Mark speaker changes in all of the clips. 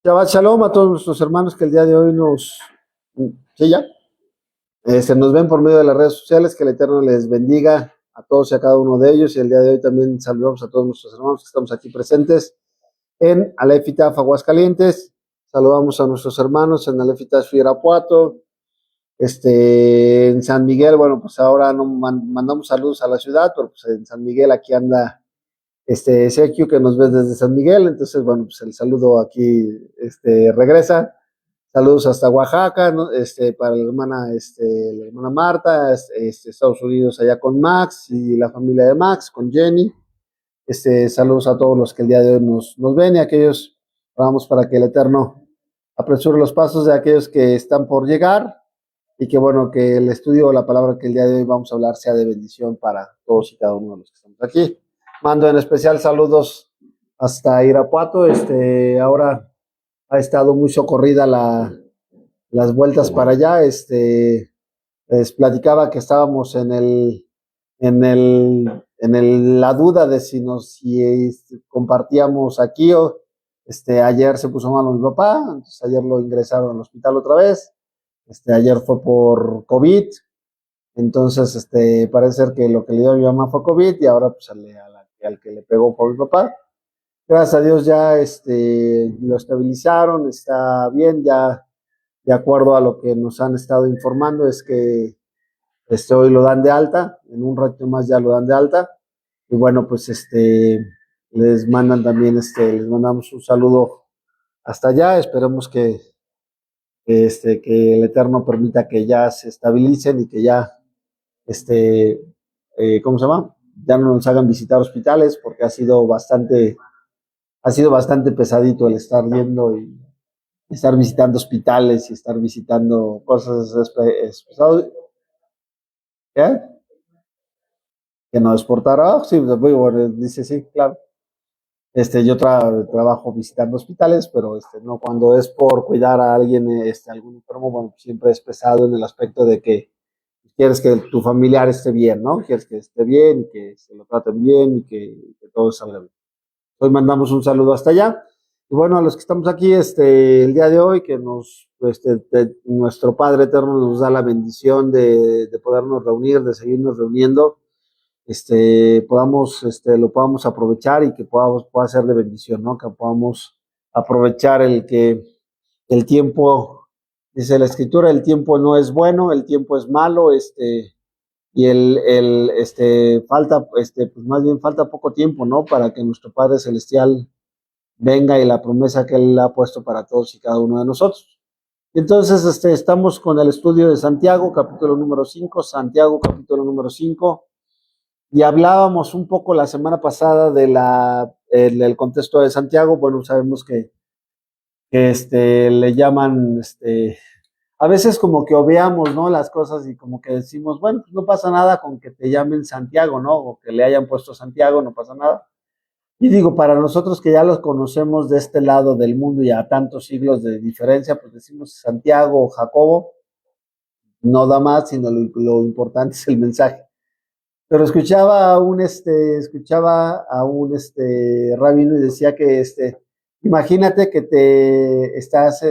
Speaker 1: Shabbat Shalom a todos nuestros hermanos que el día de hoy sí, ya, nos ven por medio de las redes sociales. Que el Eterno les bendiga a todos y a cada uno de ellos. Y el día de hoy también saludamos a todos nuestros hermanos que estamos aquí presentes en Alefitaf Aguascalientes. Saludamos a nuestros hermanos en Alefitaf Irapuato, en San Miguel. Bueno, pues ahora no mandamos saludos a la ciudad, pero pues en San Miguel aquí anda Sergio, que nos ves desde San Miguel. Entonces, bueno, pues el saludo aquí regresa. Saludos hasta Oaxaca, ¿no? Para la hermana Marta, Estados Unidos allá con Max y la familia de Max, con Jenny. Saludos a todos los que el día de hoy nos ven, y a aquellos, vamos, para que el Eterno apresure los pasos de aquellos que están por llegar, y que bueno, que el estudio o la palabra que el día de hoy vamos a hablar sea de bendición para todos y cada uno de los que estamos aquí. Mando en especial saludos hasta Irapuato. Ahora ha estado muy socorrida las vueltas para allá. Les platicaba que estábamos la duda de si compartíamos aquí o ayer se puso malo mi papá. Entonces ayer lo ingresaron al hospital otra vez. Ayer fue por COVID. Entonces parece ser que lo que le dio a mi mamá fue COVID, y ahora pues al que le pegó fue mi papá. Gracias a Dios ya lo estabilizaron, está bien. Ya de acuerdo a lo que nos han estado informando, es que hoy lo dan de alta, en un rato más ya lo dan de alta. Y bueno, pues les mandan también, les mandamos un saludo hasta allá. Esperemos que el Eterno permita que ya se estabilicen y que ya, ¿cómo se llama? Ya no nos hagan visitar hospitales, porque ha sido bastante pesadito el estar yendo y estar visitando hospitales y estar visitando cosas. ¿Qué? Que no exportara. Sí, muy bueno, dice sí, claro. Yo trabajo visitando hospitales, pero no cuando es por cuidar a alguien, algún enfermo. Bueno, siempre es pesado en el aspecto de que quieres que tu familiar esté bien, ¿no? Quieres que esté bien y que se lo traten bien y que todo salga bien. Hoy mandamos un saludo hasta allá. Y bueno, a los que estamos aquí el día de hoy, que nuestro Padre Eterno nos da la bendición de podernos reunir, de seguirnos reuniendo. Lo podamos aprovechar, y que pueda ser de bendición, ¿no? Que podamos aprovechar el tiempo. Dice la Escritura: el tiempo no es bueno, el tiempo es malo. Y falta, pues más bien falta poco tiempo, ¿no? Para que nuestro Padre Celestial venga, y la promesa que Él ha puesto para todos y cada uno de nosotros. Entonces, estamos con el estudio de Santiago, capítulo número 5. Santiago, capítulo número 5. Y hablábamos un poco la semana pasada del contexto de Santiago. Bueno, sabemos que le llaman, a veces como que obviamos, ¿no?, las cosas, y como que decimos, bueno, pues no pasa nada con que te llamen Santiago, ¿no? O que le hayan puesto Santiago, no pasa nada. Y digo, para nosotros que ya los conocemos de este lado del mundo y a tantos siglos de diferencia, pues decimos Santiago o Jacobo, no da más, sino lo importante es el mensaje. Pero escuchaba a un rabino, y decía que imagínate que estás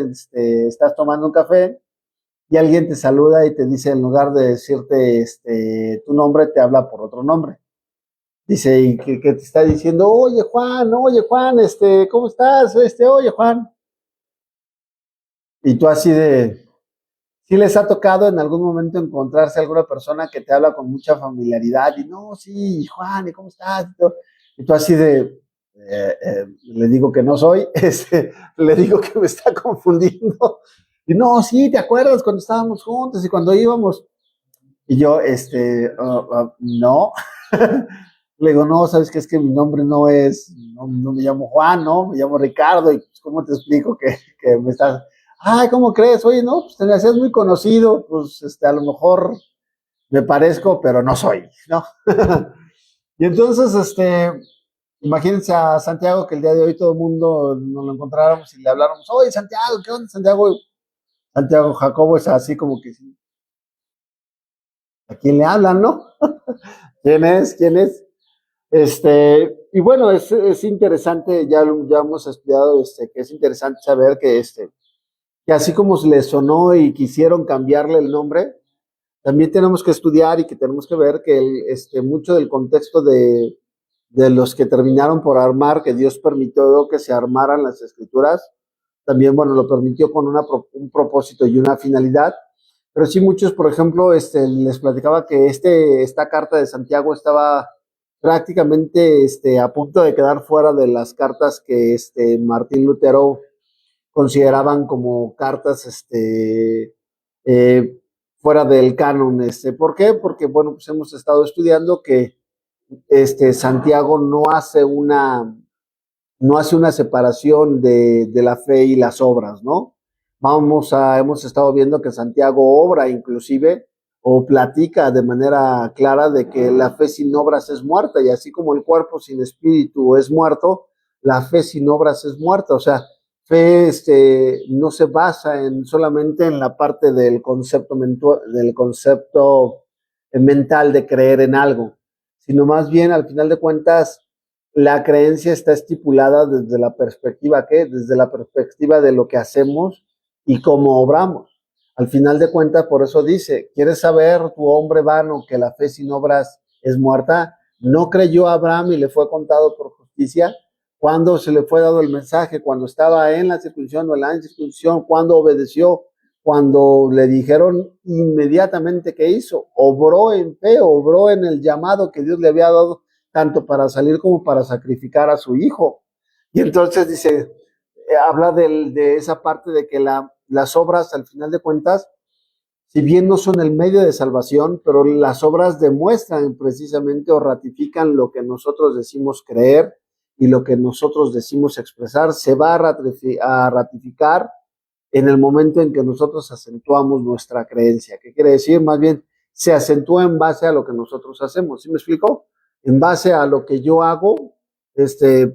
Speaker 1: tomando un café, y alguien te saluda y te dice, en lugar de decirte tu nombre, te habla por otro nombre. Dice, y que te está diciendo, oye Juan, ¿cómo estás? Oye Juan. Y tú así de, ¿sí les ha tocado en algún momento encontrarse alguna persona que te habla con mucha familiaridad? Y no, sí, Juan, ¿y cómo estás? Y tú así de, le digo que no soy, le digo que me está confundiendo. Y no, sí, ¿te acuerdas cuando estábamos juntos y cuando íbamos? Y yo, no. Le digo, no, sabes que es que mi nombre no me llamo Juan, no, me llamo Ricardo. Y pues, ¿cómo te explico que me estás? Ay, ¿cómo crees? Oye, no, pues te me hacías muy conocido. Pues a lo mejor me parezco, pero no soy, ¿no? Y entonces, imagínense a Santiago, que el día de hoy todo el mundo nos lo encontráramos y le habláramos, oye Santiago, ¿qué onda, Santiago? Santiago Jacobo es así como que, ¿a quién le hablan, no? ¿Quién es? ¿Quién es? Y bueno, es interesante, ya hemos estudiado, que es interesante saber que así como se les sonó y quisieron cambiarle el nombre, también tenemos que estudiar y que tenemos que ver que mucho del contexto de los que terminaron por armar, que Dios permitió que se armaran las escrituras, también, bueno, lo permitió con un propósito y una finalidad. Pero sí muchos, por ejemplo, les platicaba que esta carta de Santiago estaba prácticamente a punto de quedar fuera de las cartas que Martín Lutero consideraban como cartas eh, fuera del canon. ¿Por qué? Porque, bueno, pues hemos estado estudiando que Santiago no hace una separación de la fe y las obras, ¿no? Hemos estado viendo que Santiago obra inclusive o platica de manera clara de que la fe sin obras es muerta, y así como el cuerpo sin espíritu es muerto, la fe sin obras es muerta. O sea, fe no se basa solamente en la parte del concepto mental de creer en algo, sino más bien, al final de cuentas, la creencia está estipulada desde la perspectiva, ¿qué? Desde la perspectiva de lo que hacemos y cómo obramos. Al final de cuentas, por eso dice, ¿quieres saber, tu hombre vano, que la fe sin obras es muerta? ¿No creyó Abraham y le fue contado por justicia? Cuando se le fue dado el mensaje, cuando estaba en la circuncisión o en la incircuncisión, cuando obedeció, cuando le dijeron inmediatamente qué hizo, obró en fe, obró en el llamado que Dios le había dado, tanto para salir como para sacrificar a su hijo. Y entonces dice, habla de esa parte de que las obras, al final de cuentas, si bien no son el medio de salvación, pero las obras demuestran precisamente o ratifican lo que nosotros decimos creer y lo que nosotros decimos expresar, se va a ratificar en el momento en que nosotros acentuamos nuestra creencia. ¿Qué quiere decir? Más bien, se acentúa en base a lo que nosotros hacemos. ¿Sí me explico? En base a lo que yo hago,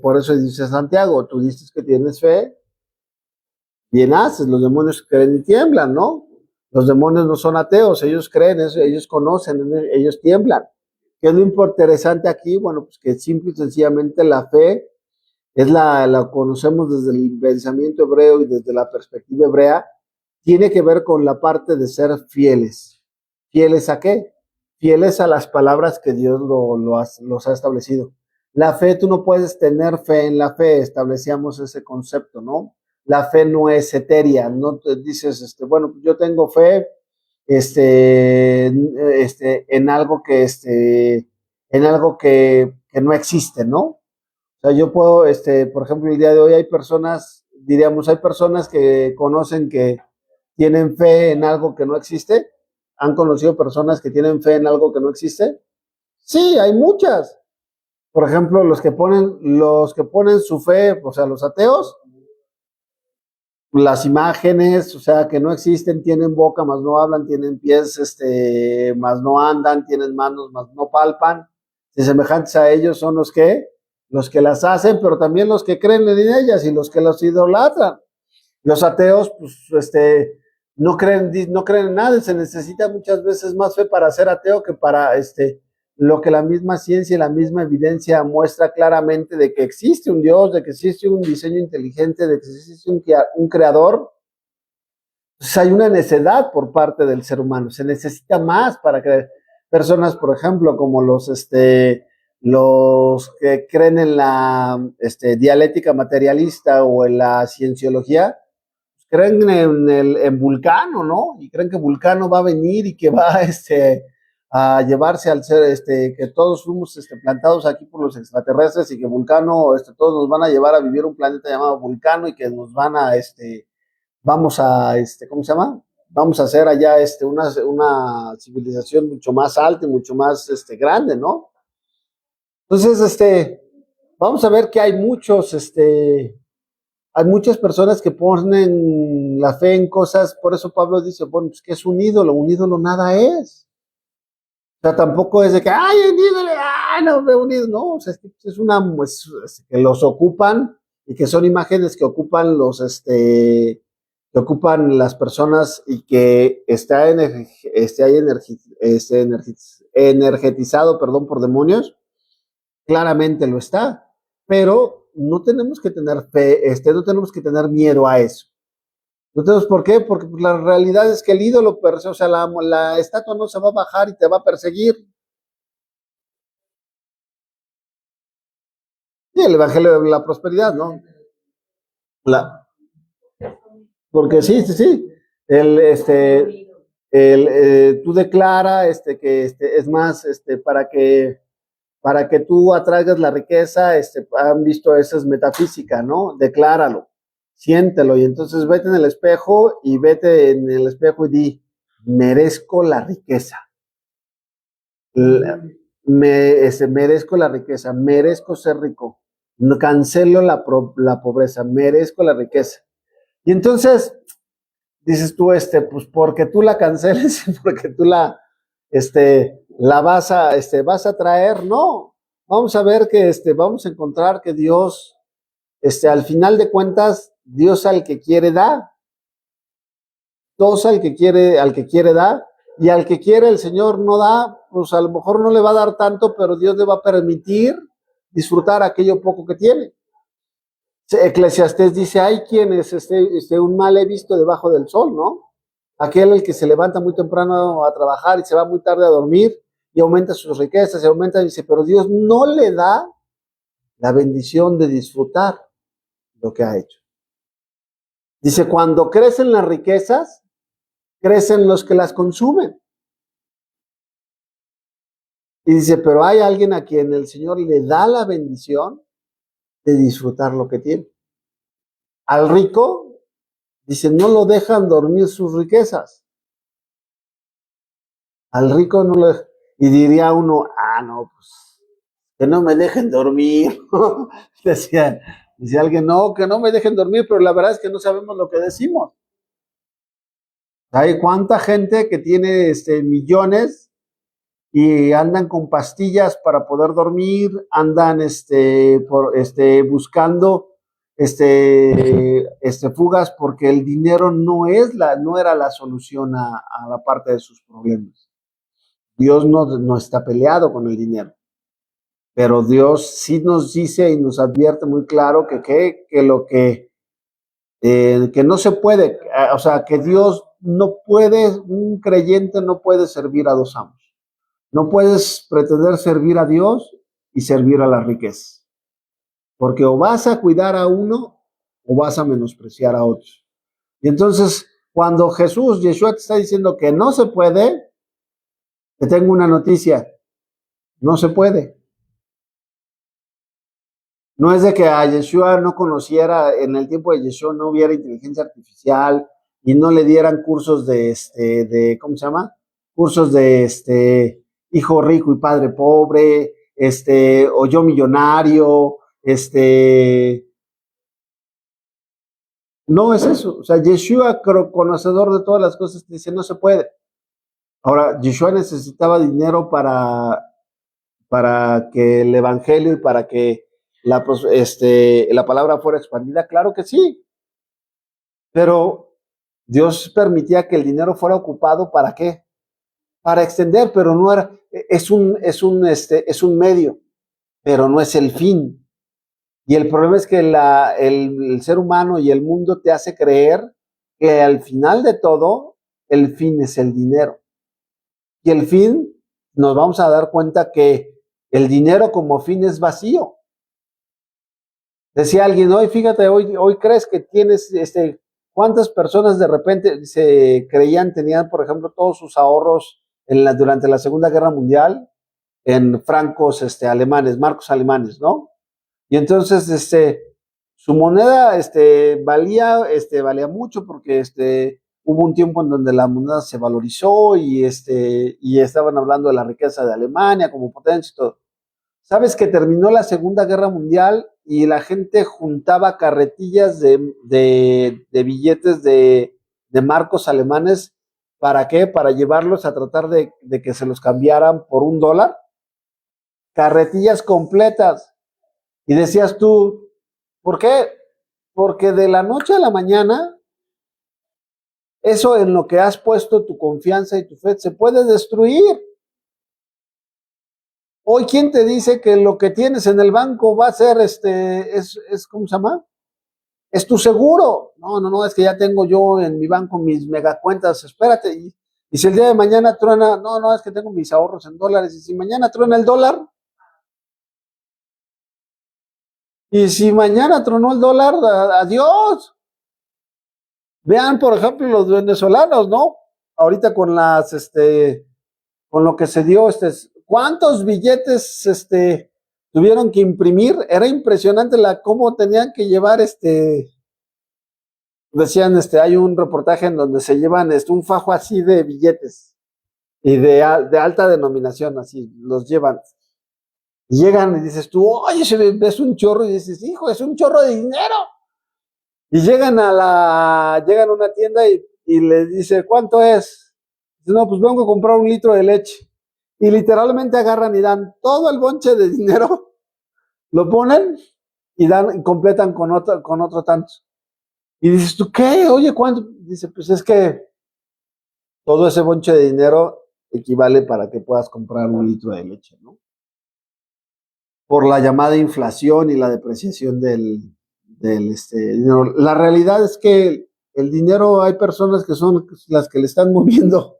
Speaker 1: por eso dice Santiago, tú dices que tienes fe, bien haces, los demonios creen y tiemblan, ¿no? Los demonios no son ateos, ellos creen, ellos conocen, ellos tiemblan. ¿Qué es lo interesante aquí? Bueno, pues que simple y sencillamente la fe la conocemos desde el pensamiento hebreo y desde la perspectiva hebrea, tiene que ver con la parte de ser fieles. ¿Fieles a qué? Fieles a las palabras que Dios los ha establecido. La fe, tú no puedes tener fe en la fe, establecíamos ese concepto, ¿no? La fe no es etérea, no te dices, bueno, yo tengo fe en algo que no existe, ¿no? O sea, yo puedo, por ejemplo, el día de hoy hay personas, diríamos, hay personas que conocen que tienen fe en algo que no existe. ¿Han conocido personas que tienen fe en algo que no existe? Sí, hay muchas. Por ejemplo, los que ponen su fe, o sea, los ateos, las imágenes, o sea, que no existen, tienen boca, más no hablan, tienen pies, más no andan, tienen manos, más no palpan. Y semejantes a ellos son los que las hacen, pero también los que creen en ellas y los que los idolatran. Los ateos, pues, no creen en nada. Se necesita muchas veces más fe para ser ateo que para lo que la misma ciencia y la misma evidencia muestra claramente de que existe un Dios, de que existe un diseño inteligente, de que existe un creador. Pues hay una necedad por parte del ser humano. Se necesita más para creer. Personas, por ejemplo, como los que creen en la dialéctica materialista o en la cienciología, creen en Vulcano, ¿no? Y creen que Vulcano va a venir y que va a llevarse al ser, que todos fuimos plantados aquí por los extraterrestres y que Vulcano, todos nos van a llevar a vivir un planeta llamado Vulcano y que nos van a, vamos a, ¿cómo se llama? Vamos a hacer allá una civilización mucho más alta y mucho más grande, ¿no? Entonces, vamos a ver que hay muchas personas que ponen la fe en cosas. Por eso Pablo dice, bueno, pues que es un ídolo nada es. O sea, tampoco es de que, ay, un ídolo, no, un ídolo, no, o sea, que los ocupan y que son imágenes que ocupan que ocupan las personas y que está energetizado, perdón, por demonios, claramente lo está, pero no tenemos que tener fe, no tenemos que tener miedo a eso. No tenemos por qué, porque pues, la realidad es que el ídolo, o sea, la estatua no se va a bajar y te va a perseguir. Y el evangelio de la prosperidad, ¿no? La, porque sí, sí, sí. El, tú declara que es más para que tú atraigas la riqueza, han visto esa es metafísica, ¿no? Decláralo, siéntelo y entonces vete en el espejo y vete en el espejo y di, merezco la riqueza. Merezco la riqueza, merezco ser rico, no, cancelo la pobreza, merezco la riqueza. Y entonces dices tú, pues porque tú la canceles, porque tú la vas a traer, no. Vamos a ver que, vamos a encontrar que Dios, al final de cuentas, Dios al que quiere da, Dios al que quiere da, y al que quiere el Señor no da, pues a lo mejor no le va a dar tanto, pero Dios le va a permitir disfrutar aquello poco que tiene. Eclesiastés dice, hay quienes un mal he visto debajo del sol, ¿no? Aquel el que se levanta muy temprano a trabajar y se va muy tarde a dormir y aumenta sus riquezas, y aumenta, dice, pero Dios no le da la bendición de disfrutar lo que ha hecho. Dice, cuando crecen las riquezas, crecen los que las consumen. Y dice, pero hay alguien a quien el Señor le da la bendición de disfrutar lo que tiene. Al rico, dice, no lo dejan dormir sus riquezas. Al rico no lo... Y diría uno, no, pues, que no me dejen dormir. decía alguien, no, que no me dejen dormir, pero la verdad es que no sabemos lo que decimos. Hay cuánta gente que tiene millones y andan con pastillas para poder dormir, andan buscando fugas porque el dinero no era la solución a la parte de sus problemas. Dios no está peleado con el dinero, pero Dios sí nos dice y nos advierte muy claro que lo que no se puede, o sea, que Dios no puede, un creyente no puede servir a dos amos. No puedes pretender servir a Dios y servir a las riquezas, porque o vas a cuidar a uno o vas a menospreciar a otros. Y entonces, cuando Yeshua te está diciendo que no se puede, te tengo una noticia, no se puede. No es de que a Yeshua no conociera, en el tiempo de Yeshua no hubiera inteligencia artificial y no le dieran cursos ¿cómo se llama? Cursos de hijo rico y padre pobre, o yo millonario, no es eso. O sea, Yeshua, conocedor de todas las cosas, dice, no se puede. Ahora, Yeshua necesitaba dinero para que el evangelio y para que la palabra fuera expandida, claro que sí, pero Dios permitía que el dinero fuera ocupado ¿para qué? Para extender, pero no era, es un medio, pero no es el fin. Y el problema es que el ser humano y el mundo te hace creer que al final de todo, el fin es el dinero. Y el fin, nos vamos a dar cuenta que el dinero como fin es vacío. Decía alguien, hoy fíjate, hoy crees que tienes, ¿cuántas personas de repente se creían, tenían, por ejemplo, todos sus ahorros durante la Segunda Guerra Mundial en francos alemanes, marcos alemanes, ¿no? Y entonces, su moneda, valía mucho porque, hubo un tiempo en donde la moneda se valorizó y estaban hablando de la riqueza de Alemania como potencia y todo. ¿Sabes que terminó la Segunda Guerra Mundial y la gente juntaba carretillas de billetes de marcos alemanes? ¿Para qué? Para llevarlos a tratar de que se los cambiaran por $1. Carretillas completas. Y decías tú, ¿por qué? Porque de la noche a la mañana, eso en lo que has puesto tu confianza y tu fe se puede destruir. Hoy, ¿quién te dice que lo que tienes en el banco va a ser, ¿cómo se llama? Es tu seguro. No, no, no, es que ya tengo yo en mi banco mis megacuentas, espérate. Y si el día de mañana truena, no, no, es que tengo mis ahorros en dólares. Y si mañana truena el dólar, y si mañana tronó el dólar, adiós. Vean, por ejemplo, los venezolanos, ¿no? Ahorita con lo que se dio, ¿cuántos billetes, tuvieron que imprimir? Era impresionante cómo tenían que llevar, decían, hay un reportaje en donde se llevan, un fajo así de billetes y de alta denominación, así, los llevan. Y llegan y dices tú, oye, ves un chorro y dices, hijo, es un chorro de dinero. Y llegan a una tienda y le dice, ¿cuánto es? Dice, no, pues vengo a comprar 1 litro de leche. Y literalmente agarran y dan todo el bonche de dinero, lo ponen y completan con otro tanto. Y dices, ¿tú qué? Oye, ¿cuánto? Dice, pues es que todo ese bonche de dinero equivale para que puedas comprar 1 litro de leche, ¿no? Por la llamada inflación y la depreciación del dinero. La realidad es que el dinero, hay personas que son las que le están moviendo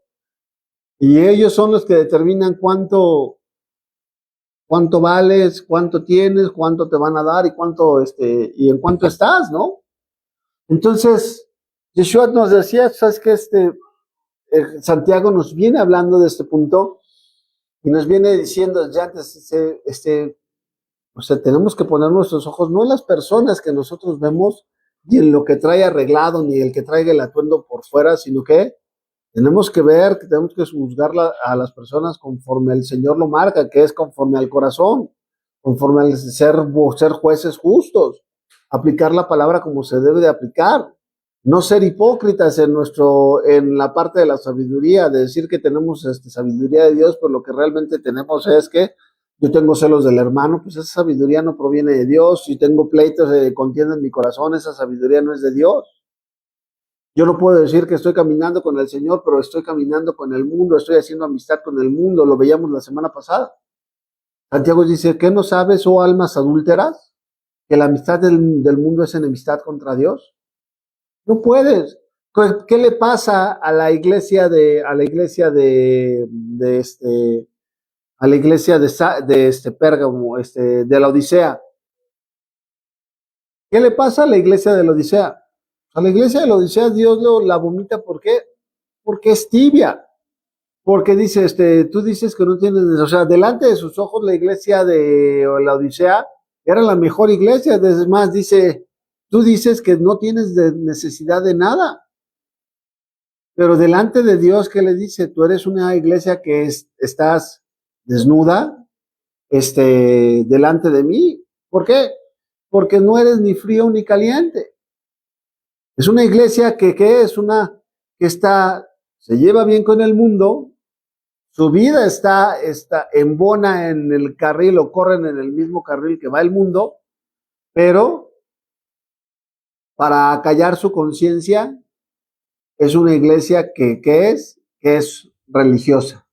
Speaker 1: y ellos son los que determinan cuánto vales, cuánto tienes, cuánto te van a dar y en cuánto estás, ¿no? Entonces, Yeshua nos decía, sabes que Santiago nos viene hablando de este punto y nos viene diciendo ya antes, o sea, tenemos que poner nuestros ojos no en las personas que nosotros vemos, ni en lo que trae arreglado, ni el que traiga el atuendo por fuera, sino que tenemos que ver, que tenemos que juzgar a las personas conforme el Señor lo marca, que es conforme al corazón, conforme al ser jueces justos, aplicar la palabra como se debe de aplicar, no ser hipócritas en la parte de la sabiduría, de decir que tenemos sabiduría de Dios, pero lo que realmente tenemos es que yo tengo celos del hermano, pues esa sabiduría no proviene de Dios. Si tengo pleitos de contienda en mi corazón, esa sabiduría no es de Dios. Yo no puedo decir que estoy caminando con el Señor, pero estoy caminando con el mundo, estoy haciendo amistad con el mundo, lo veíamos la semana pasada. Santiago dice, ¿qué no sabes, oh almas adúlteras? Que la amistad del mundo es enemistad contra Dios. No puedes. ¿Qué le pasa a la iglesia de Pérgamo, de la Odisea? ¿Qué le pasa a la iglesia de la Odisea? A la iglesia de la Odisea Dios la vomita, ¿por qué? Porque es tibia. Porque dice, tú dices que no tienes, o sea, delante de sus ojos la iglesia de la Odisea era la mejor iglesia. Es más, dice, tú dices que no tienes necesidad de nada. Pero delante de Dios, ¿qué le dice? Tú eres una iglesia que estás desnuda, delante de mí. ¿Por qué? Porque no eres ni frío ni caliente. Es una iglesia que se lleva bien con el mundo, su vida está embona en el carril o corren en el mismo carril que va el mundo, pero para acallar su conciencia es una iglesia que es religiosa.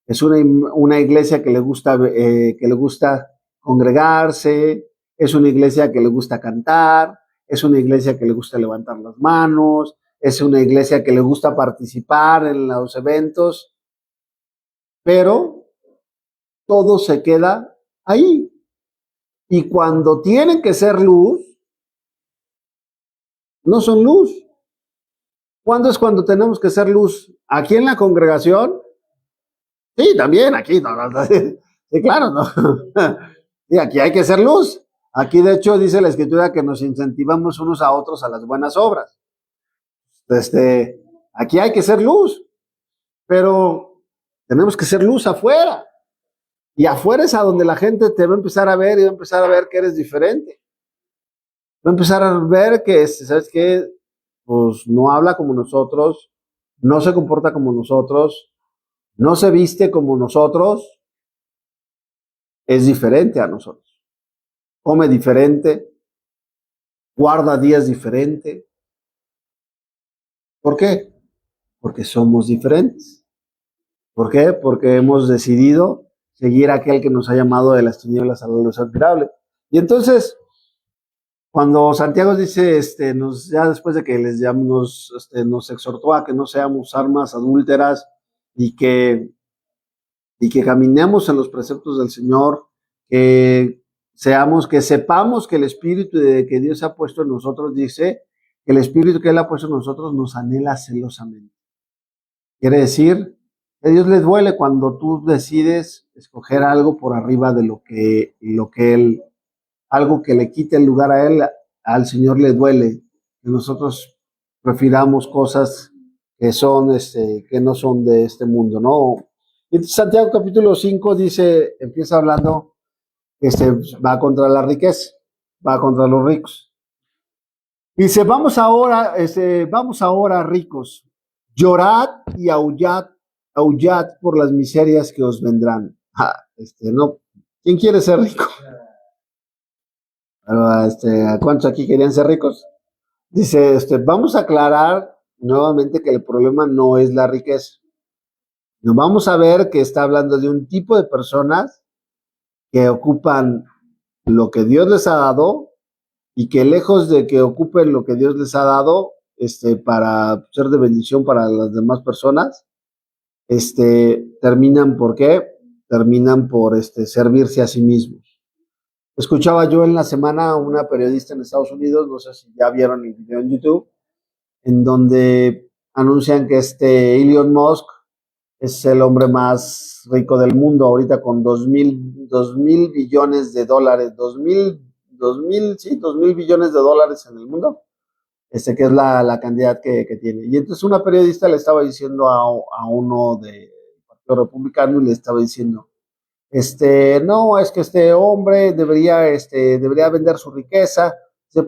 Speaker 1: Es una iglesia que le gusta congregarse, es una iglesia que le gusta cantar, es una iglesia que le gusta levantar las manos, es una iglesia que le gusta participar en los eventos, pero todo se queda ahí. Y cuando tienen que ser luz, no son luz. ¿Cuándo es cuando tenemos que ser luz? ¿Aquí en la congregación? Sí, también aquí, sí, claro, ¿no? Y aquí hay que ser luz. Aquí, de hecho, dice la Escritura que nos incentivamos unos a otros a las buenas obras. Aquí hay que ser luz, pero tenemos que ser luz afuera. Y afuera es a donde la gente te va a empezar a ver y va a empezar a ver que eres diferente. Va a empezar a ver que, ¿sabes qué? Pues no habla como nosotros, no se comporta como nosotros, no se viste como nosotros, es diferente a nosotros. Come diferente, guarda días diferente. ¿Por qué? Porque somos diferentes. ¿Por qué? Porque hemos decidido seguir a aquel que nos ha llamado de las tinieblas a la luz admirable. Y entonces, cuando Santiago dice, ya después de que nos exhortó a que no seamos armas adúlteras y que caminemos en los preceptos del Señor, que sepamos que el Espíritu que Dios ha puesto en nosotros, dice que el Espíritu que Él ha puesto en nosotros nos anhela celosamente. Quiere decir que a Dios le duele cuando tú decides escoger algo por arriba de lo que Él, algo que le quite el lugar a Él. Al Señor le duele que nosotros prefiramos cosas que no son de este mundo, ¿no? Y Santiago capítulo 5 dice, empieza hablando que va contra la riqueza, va contra los ricos. Dice, vamos ahora, ricos, llorad y aullad por las miserias que os vendrán. No, ¿quién quiere ser rico? ¿Cuántos aquí querían ser ricos? Dice, vamos a aclarar nuevamente que el problema no es la riqueza. Nos vamos a ver que está hablando de un tipo de personas que ocupan lo que Dios les ha dado y que lejos de que ocupen lo que Dios les ha dado para ser de bendición para las demás personas, terminan ¿por qué? Terminan por servirse a sí mismos. Escuchaba yo en la semana a una periodista en Estados Unidos, no sé si ya vieron el video en YouTube, en donde anuncian que Elon Musk es el hombre más rico del mundo ahorita con 2,000 billones de dólares, 2,000 billones de dólares en el mundo, que es la cantidad que tiene. Y entonces una periodista le estaba diciendo a uno del Partido Republicano y le estaba diciendo, no, es que este hombre debería vender su riqueza,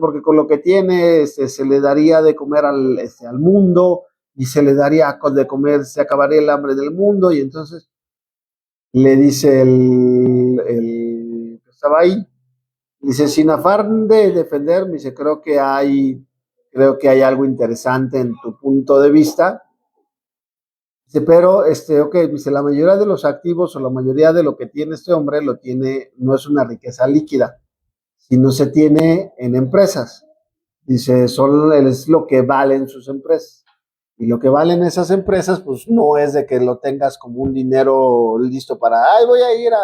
Speaker 1: porque con lo que tiene se le daría de comer al mundo y se le daría de comer, se acabaría el hambre del mundo. Y entonces le dice el que estaba ahí, dice, sin afán de defender, me dice, creo que hay algo interesante en tu punto de vista. Dice, pero, dice, la mayoría de los activos o la mayoría de lo que tiene este hombre no es una riqueza líquida, sino se tiene en empresas. Dice, solo es lo que valen sus empresas. Y lo que valen esas empresas, pues no es de que lo tengas como un dinero listo para, voy a ir a...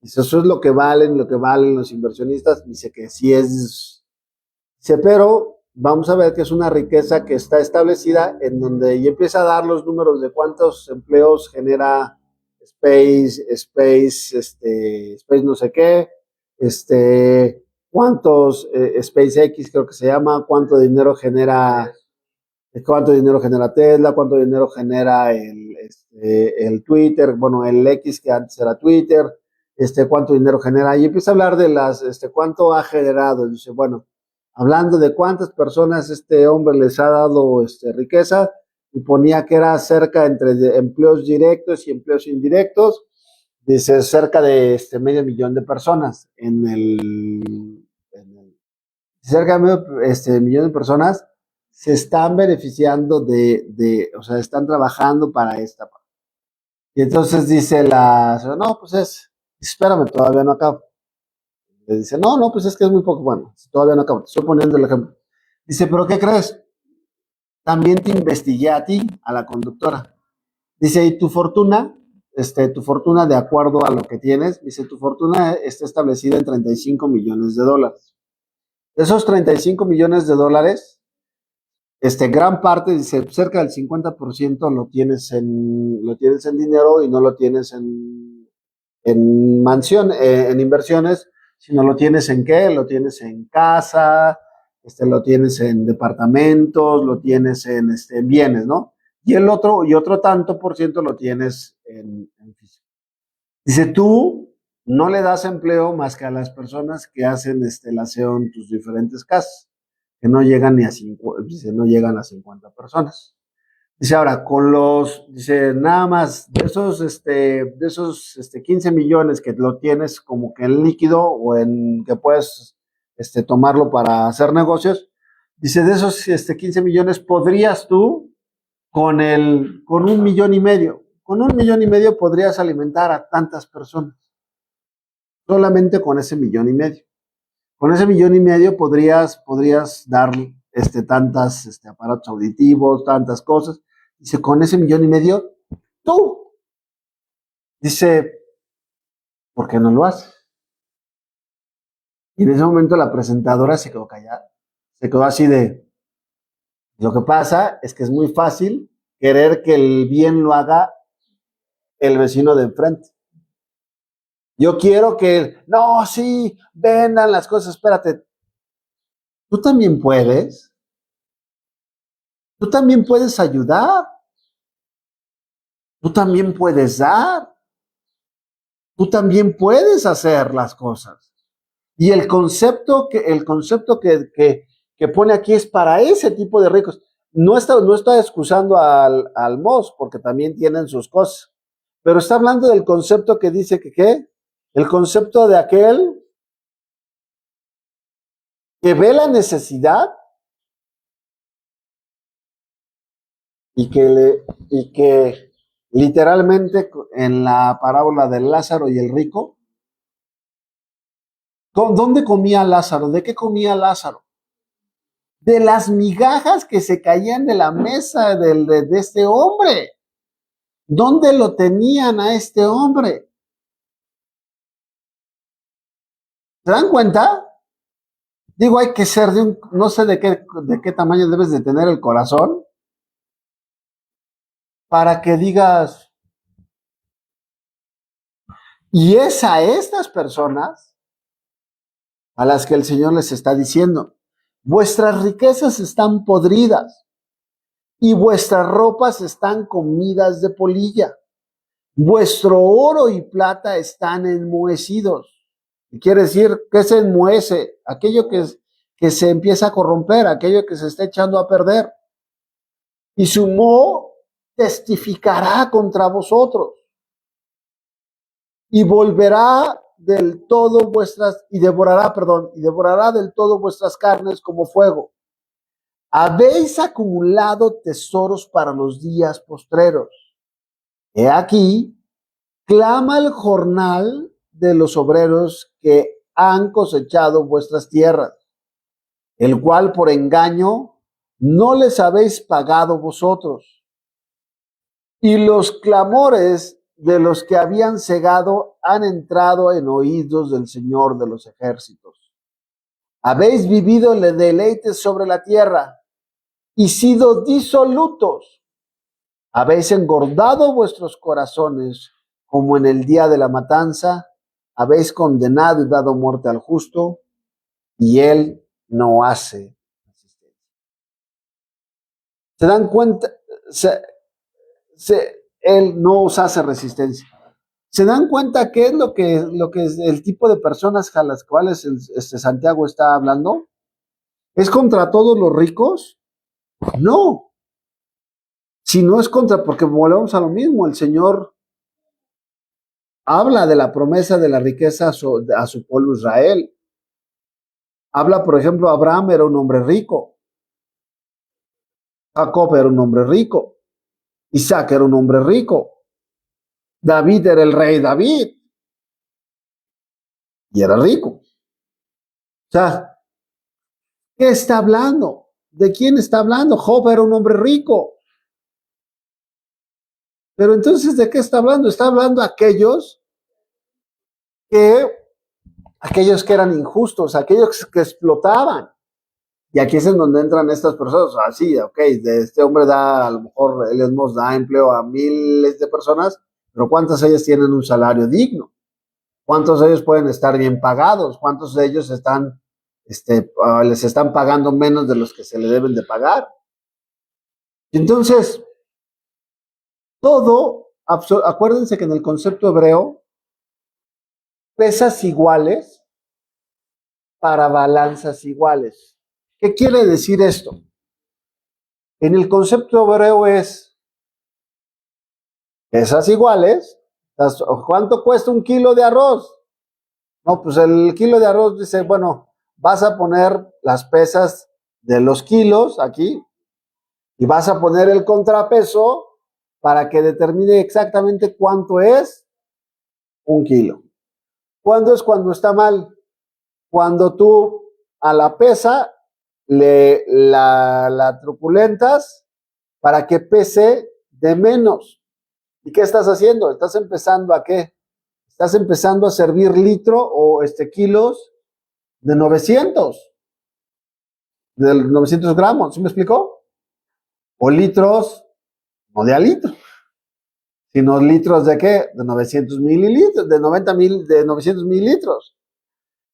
Speaker 1: Dice, eso es lo que valen los inversionistas. Dice que sí es... Dice, pero vamos a ver que es una riqueza que está establecida en donde y empieza a dar los números de cuántos empleos genera Space no sé qué, cuántos SpaceX creo que se llama, cuánto dinero genera Tesla, cuánto dinero genera el Twitter, bueno, el X que antes era Twitter, cuánto dinero genera, y empieza a hablar de cuánto ha generado. Dice, bueno, hablando de cuántas personas este hombre les ha dado riqueza, y ponía que era cerca entre empleos directos y empleos indirectos, dice cerca de 500,000 de personas cerca de 1,000,000 de personas se están beneficiando o sea, están trabajando para esta parte. Y entonces dice no, pues espérame, todavía no acabo. Le dice, no, pues es que es muy poco. Bueno, todavía no acabo, te estoy poniendo el ejemplo. Dice, ¿pero qué crees? También te investigué a ti, a la conductora. Dice, ¿y tu fortuna? Tu fortuna de acuerdo a lo que tienes, dice, tu fortuna está establecida en 35 millones de dólares. De esos 35 millones de dólares, gran parte, dice, cerca del 50% lo tienes en dinero y no lo tienes en inversiones, sino lo tienes en ¿qué? Lo tienes en casa, lo tienes en departamentos, lo tienes en bienes, ¿no? Y otro tanto por ciento lo tienes en físico. Dice, tú no le das empleo más que a las personas que hacen el aseo en tus diferentes casas, que no llegan ni a 50 personas. Dice, ahora, dice, nada más de esos 15 millones que lo tienes como que en líquido o en que puedes tomarlo para hacer negocios, dice, de esos 15 millones podrías tú con 1,5 millones, con 1,5 millones podrías alimentar a tantas personas. Solamente con ese 1,5 millones. Con ese 1,5 millones podrías dar tantas aparatos auditivos, tantas cosas. Dice, con ese 1,5 millones, tú. Dice, ¿por qué no lo haces? Y en ese momento la presentadora se quedó callada. Se quedó así de, lo que pasa es que es muy fácil querer que el bien lo haga el vecino de enfrente. Yo quiero que, no, sí, vendan las cosas, espérate. Tú también puedes. Tú también puedes ayudar. Tú también puedes dar. Tú también puedes hacer las cosas. Y el concepto que pone aquí es para ese tipo de ricos. No está excusando al MOS, porque también tienen sus cosas. Pero está hablando del concepto que dice que, ¿qué? El concepto de aquel que ve la necesidad y que literalmente en la parábola del Lázaro y el rico, ¿dónde comía Lázaro? ¿De qué comía Lázaro? De las migajas que se caían de la mesa de este hombre. ¿Dónde lo tenían a este hombre? ¿Se dan cuenta? Digo, hay que ser no sé de qué tamaño debes de tener el corazón para que digas, y es a estas personas a las que el Señor les está diciendo, vuestras riquezas están podridas y vuestras ropas están comidas de polilla. Vuestro oro y plata están enmohecidos. Y quiere decir que se enmohece, aquello que se empieza a corromper, aquello que se está echando a perder. Y su moho testificará contra vosotros. Y volverá del todo y devorará del todo vuestras carnes como fuego. Habéis acumulado tesoros para los días postreros. He aquí, clama el jornal de los obreros que han cosechado vuestras tierras, el cual por engaño no les habéis pagado vosotros. Y los clamores de los que habían cegado han entrado en oídos del Señor de los ejércitos. Habéis vivido el deleite sobre la tierra y sido disolutos. Habéis engordado vuestros corazones como en el día de la matanza. Habéis condenado y dado muerte al justo, y él no hace resistencia. ¿Se dan cuenta? Él no os hace resistencia. ¿Se dan cuenta qué es lo que es el tipo de personas a las cuales Santiago está hablando? ¿Es contra todos los ricos? No. Si no es contra, porque volvemos a lo mismo, el Señor habla de la promesa de la riqueza a su pueblo Israel. Habla, por ejemplo, Abraham era un hombre rico. Jacob era un hombre rico. Isaac era un hombre rico. David era el rey David. Y era rico. O sea, ¿qué está hablando? ¿De quién está hablando? Job era un hombre rico. Pero entonces, ¿de qué está hablando? Está hablando aquellos que eran injustos, aquellos que explotaban. Y aquí es en donde entran estas personas. Así, este hombre a lo mejor el Esmos da empleo a miles de personas, pero ¿cuántas de ellas tienen un salario digno? ¿Cuántos de ellos pueden estar bien pagados? ¿Cuántos de ellos les están pagando menos de los que se le deben de pagar? Entonces, acuérdense que en el concepto hebreo, pesas iguales para balanzas iguales. ¿Qué quiere decir esto? En el concepto hebreo es pesas iguales. ¿Cuánto cuesta un kilo de arroz? No, pues el kilo de arroz dice, bueno, vas a poner las pesas de los kilos aquí y vas a poner el contrapeso para que determine exactamente cuánto es 1 kilo. ¿Cuándo es cuando está mal? Cuando tú a la pesa la truculentas para que pese de menos. ¿Y qué estás haciendo? ¿Estás empezando a qué? Estás empezando a servir litro o kilos de 900 gramos, ¿sí me explicó? O litros, no de a litro, sino litros de qué? De 900 mililitros, de 900 mililitros.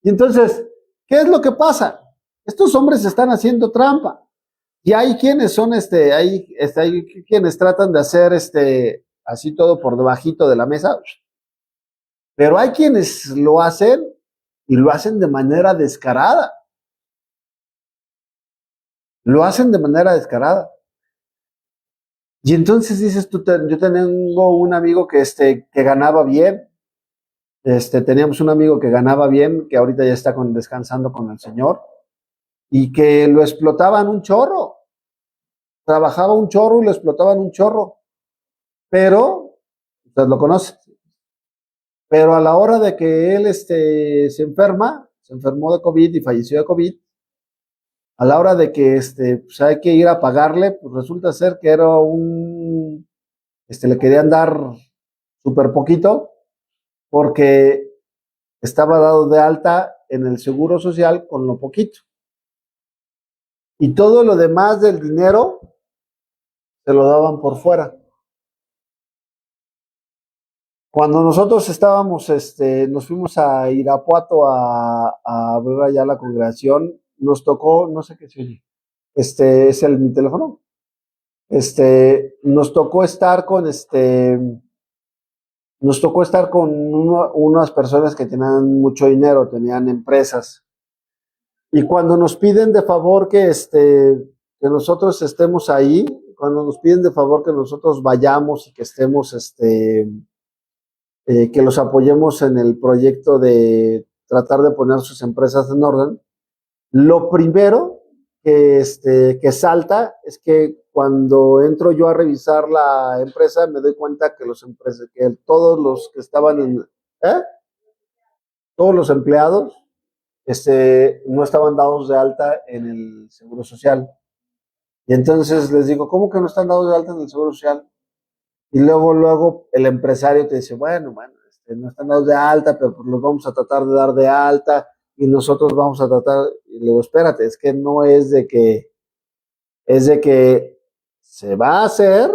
Speaker 1: Y entonces, ¿qué es lo que pasa? Estos hombres están haciendo trampa. Y hay quienes son, hay quienes tratan de hacer así todo por debajito de la mesa, pero hay quienes lo hacen y lo hacen de manera descarada. Lo hacen de manera descarada. Y entonces dices tú, yo tengo un amigo que ganaba bien. Teníamos un amigo que ganaba bien, que ahorita ya está descansando con el Señor, y que lo explotaban un chorro. Trabajaba un chorro y lo explotaban un chorro. Pero, usted lo conoce. Pero a la hora de que él se enfermó de COVID y falleció de COVID, a la hora de que pues hay que ir a pagarle, pues resulta ser que era le querían dar súper poquito porque estaba dado de alta en el Seguro Social con lo poquito. Y todo lo demás del dinero se lo daban por fuera. Cuando nosotros estábamos, nos fuimos a Irapuato a ver allá la congregación, nos tocó, no sé qué se oye, es mi teléfono, nos tocó estar con, unas personas que tenían mucho dinero, tenían empresas, y cuando nos piden de favor que nosotros estemos ahí, cuando nos piden de favor que nosotros vayamos y que estemos, que los apoyemos en el proyecto de tratar de poner sus empresas en orden, lo primero que salta es que cuando entro yo a revisar la empresa me doy cuenta que todos los que estaban todos los empleados no estaban dados de alta en el Seguro Social. Y entonces les digo, ¿cómo que no están dados de alta en el Seguro Social? Y luego el empresario te dice, bueno, no están dados de alta, pero pues los vamos a tratar de dar de alta y nosotros vamos a tratar. Y le digo, espérate, es que no es de que, es de que se va a hacer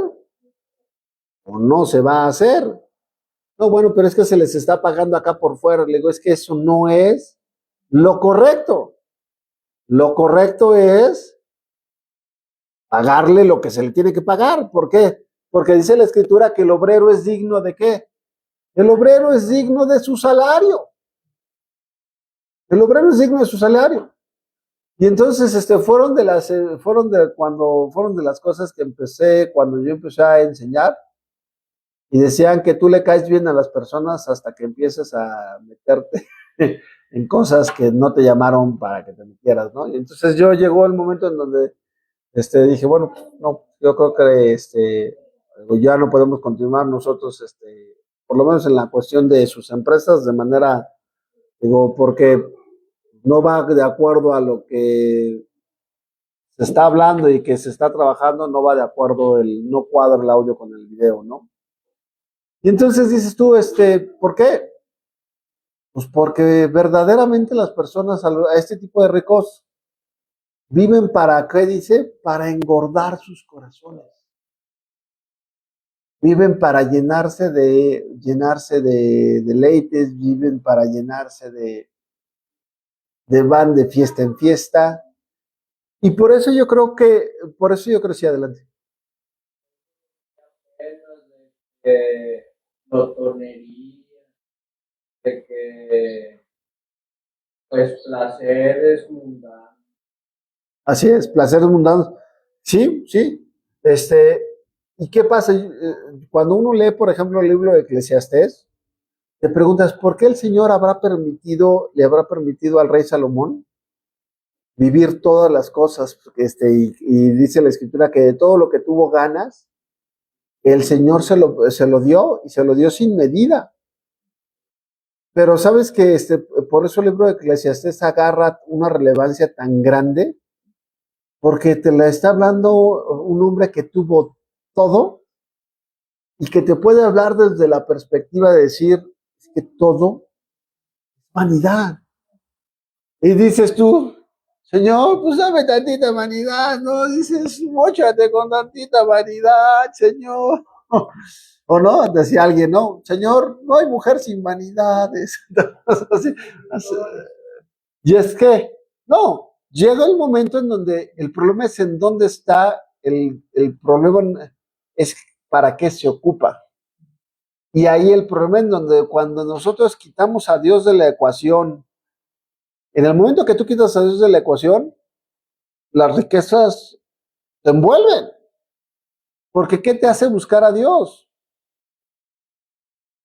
Speaker 1: o no se va a hacer. No, bueno, pero es que se les está pagando acá por fuera. Le digo, es que eso no es lo correcto. Lo correcto es pagarle lo que se le tiene que pagar. ¿Por qué? Porque dice la Escritura que el obrero es digno ¿de qué? El obrero es digno de su salario. El obrero es digno de su salario. Y entonces fueron de las cosas que cuando yo empecé a enseñar, y decían que tú le caes bien a las personas hasta que empieces a meterte en cosas que no te llamaron para que te metieras, ¿no? Y entonces llegó el momento en donde dije, bueno, no, yo creo que ya no podemos continuar nosotros, por lo menos en la cuestión de sus empresas, de manera, porque no va de acuerdo a lo que se está hablando y que se está trabajando, no va de acuerdo, no cuadra el audio con el video, ¿no? Y entonces dices tú, ¿por qué? Pues porque verdaderamente las personas a este tipo de ricos viven para, ¿qué dice? Para engordar sus corazones. Viven para llenarse de deleites, viven para llenarse van de fiesta en fiesta. Y por eso yo crecí adelante.
Speaker 2: Glotonería, de que pues placeres mundanos.
Speaker 1: Así es, placeres mundanos. Sí, sí. ¿Y qué pasa? Cuando uno lee, por ejemplo, el libro de Eclesiastés, te preguntas, ¿por qué el Señor le habrá permitido al rey Salomón vivir todas las cosas? Y dice la Escritura que de todo lo que tuvo ganas, el Señor se lo dio y se lo dio sin medida. Pero sabes que por eso el libro de Eclesiastés agarra una relevancia tan grande, porque te la está hablando un hombre que tuvo todo y que te puede hablar desde la perspectiva de decir que todo es vanidad. Y dices tú, Señor, pues dame tantita vanidad, ¿no? Dices, móchate con tantita vanidad, Señor. O no, decía alguien, no, Señor, no hay mujer sin vanidades. Así, así. Y es que, no, llega el momento en donde el problema es en dónde está el problema, es para qué se ocupa. Y ahí el problema en donde cuando nosotros quitamos a Dios de la ecuación, en el momento que tú quitas a Dios de la ecuación, las riquezas te envuelven. Porque ¿qué te hace buscar a Dios?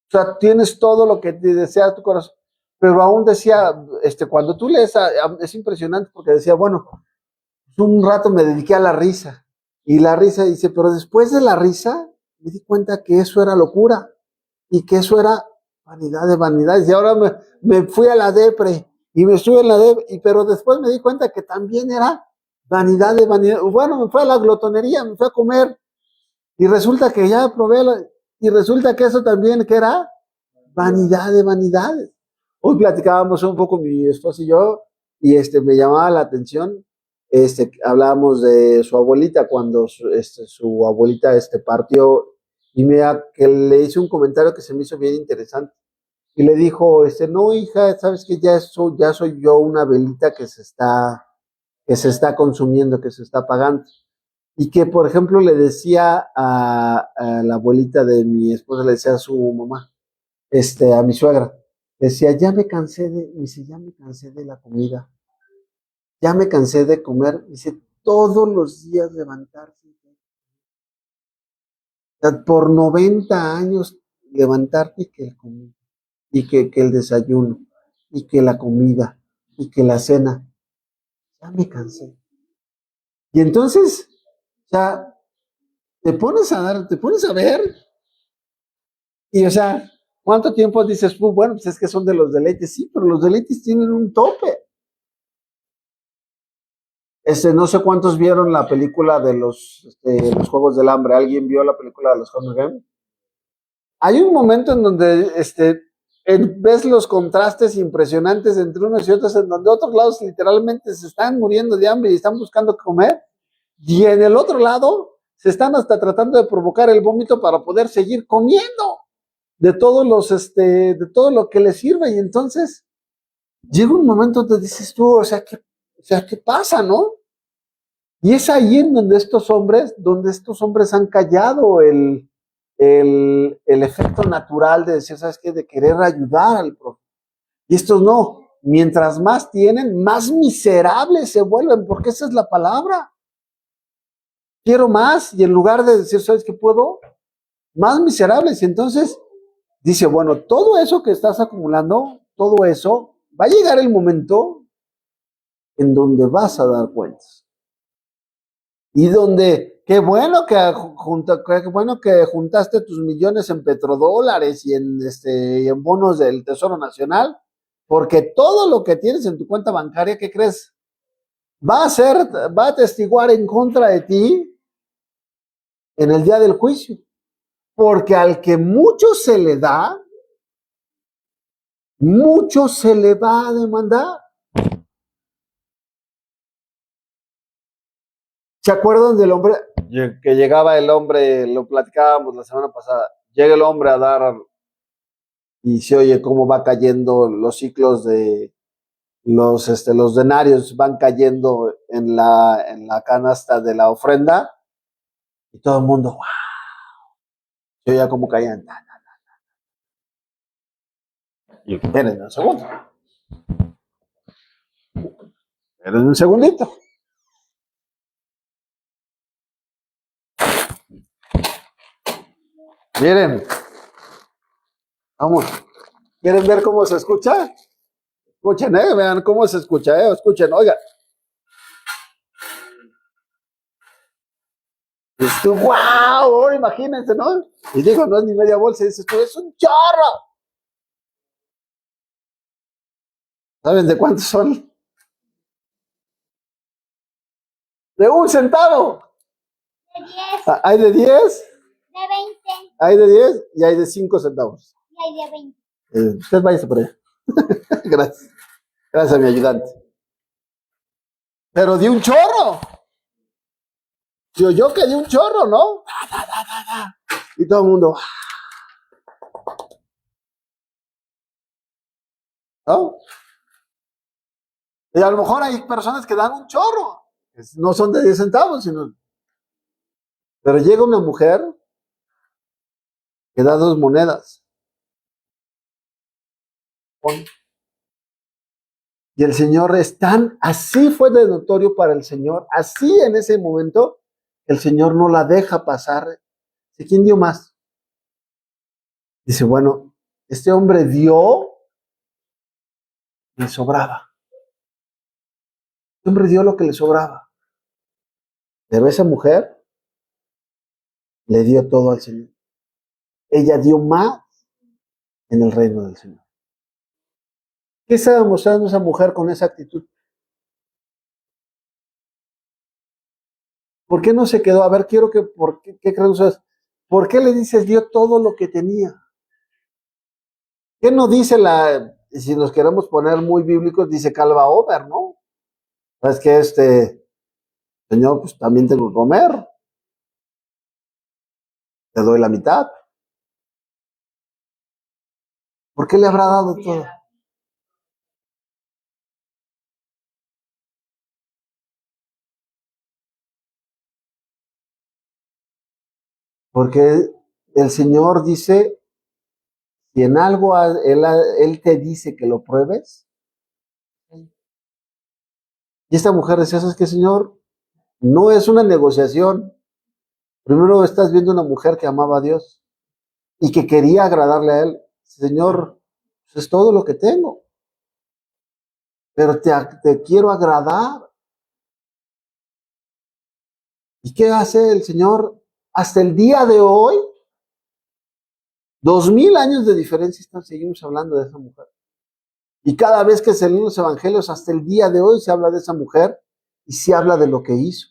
Speaker 1: O sea, tienes todo lo que te desea tu corazón. Pero aún decía, cuando tú lees, es impresionante porque decía, bueno, un rato me dediqué a la risa. Y la risa dice, pero después de la risa, me di cuenta que eso era locura. Y que eso era vanidad de vanidades. Y ahora me fui a la depre. Y me estuve en la depre. Pero después me di cuenta que también era vanidad de vanidad. Bueno, me fue a la glotonería, me fui a comer. Y resulta que ya probé. Y resulta que eso también que era vanidad de vanidades. Hoy platicábamos un poco mi esposa y yo, y me llamaba la atención, hablábamos de su abuelita cuando su abuelita partió, y que le hice un comentario que se me hizo bien interesante. Y le dijo, no, hija, sabes que ya soy yo una velita que se está consumiendo, que se está apagando. Y que, por ejemplo, le decía a la abuelita de mi esposa, le decía a su mamá, a mi suegra, decía, ya me cansé de la comida, ya me cansé de comer, dice, todos los días levantarse, por 90 años levantarte y que el comida, y que el desayuno, y que la comida, y que la cena, ya me cansé. Y entonces, o sea, te pones a ver, y o sea, ¿cuánto tiempo dices, bueno, pues es que son de los deleites? Sí, pero los deleites tienen un tope. No sé cuántos vieron la película de los Juegos del Hambre. ¿Alguien vio la película de los Hunger Games? Hay un momento en donde ves los contrastes impresionantes entre unos y otros, en donde otros lados literalmente se están muriendo de hambre y están buscando comer, y en el otro lado se están hasta tratando de provocar el vómito para poder seguir comiendo de de todo lo que les sirve. Y entonces llega un momento donde dices tú, o sea, ¿qué pasa, no? Y es ahí en donde estos hombres han callado el efecto natural de decir, ¿sabes qué? De querer ayudar al prójimo. Y estos no. Mientras más tienen, más miserables se vuelven, porque esa es la palabra. Quiero más, y en lugar de decir, ¿sabes qué puedo? Más miserables. Y entonces dice, bueno, todo eso que estás acumulando, todo eso, va a llegar el momento en donde vas a dar cuentas. Y donde, qué bueno que juntaste tus millones en petrodólares y en bonos del Tesoro Nacional, porque todo lo que tienes en tu cuenta bancaria, ¿qué crees? Va a atestiguar en contra de ti en el día del juicio. Porque al que mucho se le da, mucho se le va a demandar. ¿Se acuerdan del hombre que llegaba el hombre, lo platicábamos la semana pasada, llega el hombre a dar y se oye cómo va cayendo los ciclos de los denarios van cayendo en la canasta de la ofrenda y todo el mundo, wow, se oía cómo caían. Y espérenme un segundo. Espérenme un segundito. Miren, vamos. ¿Quieren ver cómo se escucha? Escuchen, vean cómo se escucha, escuchen, oigan. Dices tú, wow, ahora imagínense, ¿no? Y digo, no es ni media bolsa, dices tú, es un chorro. ¿Saben de cuántos son? De un centavo.
Speaker 3: De 10,
Speaker 1: Hay de 10,
Speaker 3: de 20
Speaker 1: hay de 10 y hay de 5 centavos.
Speaker 3: y hay de 20.
Speaker 1: Usted váyase por allá. Gracias. Gracias a mi ayudante. Pero de un chorro. Yo que de un chorro, ¿no? Y todo el mundo, ¿no? Y a lo mejor hay personas que dan un chorro. No son de 10 centavos, sino. Pero llega una mujer que da 2 monedas. Y el Señor es tan, así fue de notorio para el Señor, así en ese momento, el Señor no la deja pasar. ¿Quién dio más? Dice, bueno, este hombre dio, le sobraba. Este hombre dio lo que le sobraba. Pero esa mujer le dio todo al Señor. Ella dio más en el reino del Señor. ¿Qué estaba mostrando esa mujer con esa actitud? ¿Por qué no se quedó? A ver, quiero que, ¿qué creen ustedes? ¿Por qué le dices dio todo lo que tenía? ¿Qué nos dice si nos queremos poner muy bíblicos, dice Calva Over, ¿no? Es que Señor, pues también tengo que comer, te doy la mitad. ¿Por qué le habrá dado todo? Porque el Señor dice, si en algo él te dice que lo pruebes, y esta mujer decía, ¿sabes qué, Señor? No es una negociación. Primero estás viendo una mujer que amaba a Dios y que quería agradarle a Él. Señor, eso es todo lo que tengo, pero te quiero agradar. ¿Y qué hace el Señor? Hasta el día de hoy, 2000 años de diferencia, seguimos hablando de esa mujer. Y cada vez que se leen los evangelios, hasta el día de hoy se habla de esa mujer y se habla de lo que hizo.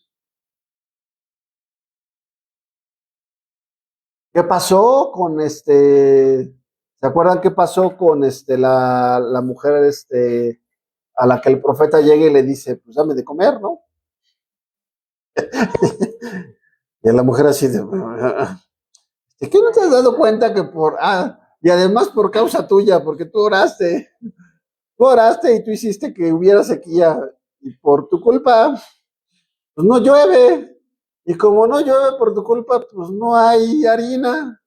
Speaker 1: ¿Qué pasó con ¿Se acuerdan qué pasó con la mujer a la que el profeta llega y le dice, pues dame de comer, ¿no? Y a la mujer así de, ¿de qué no te has dado cuenta que y además por causa tuya, porque tú oraste y tú hiciste que hubiera sequía y por tu culpa, pues no llueve. Y como no llueve por tu culpa, pues no hay harina.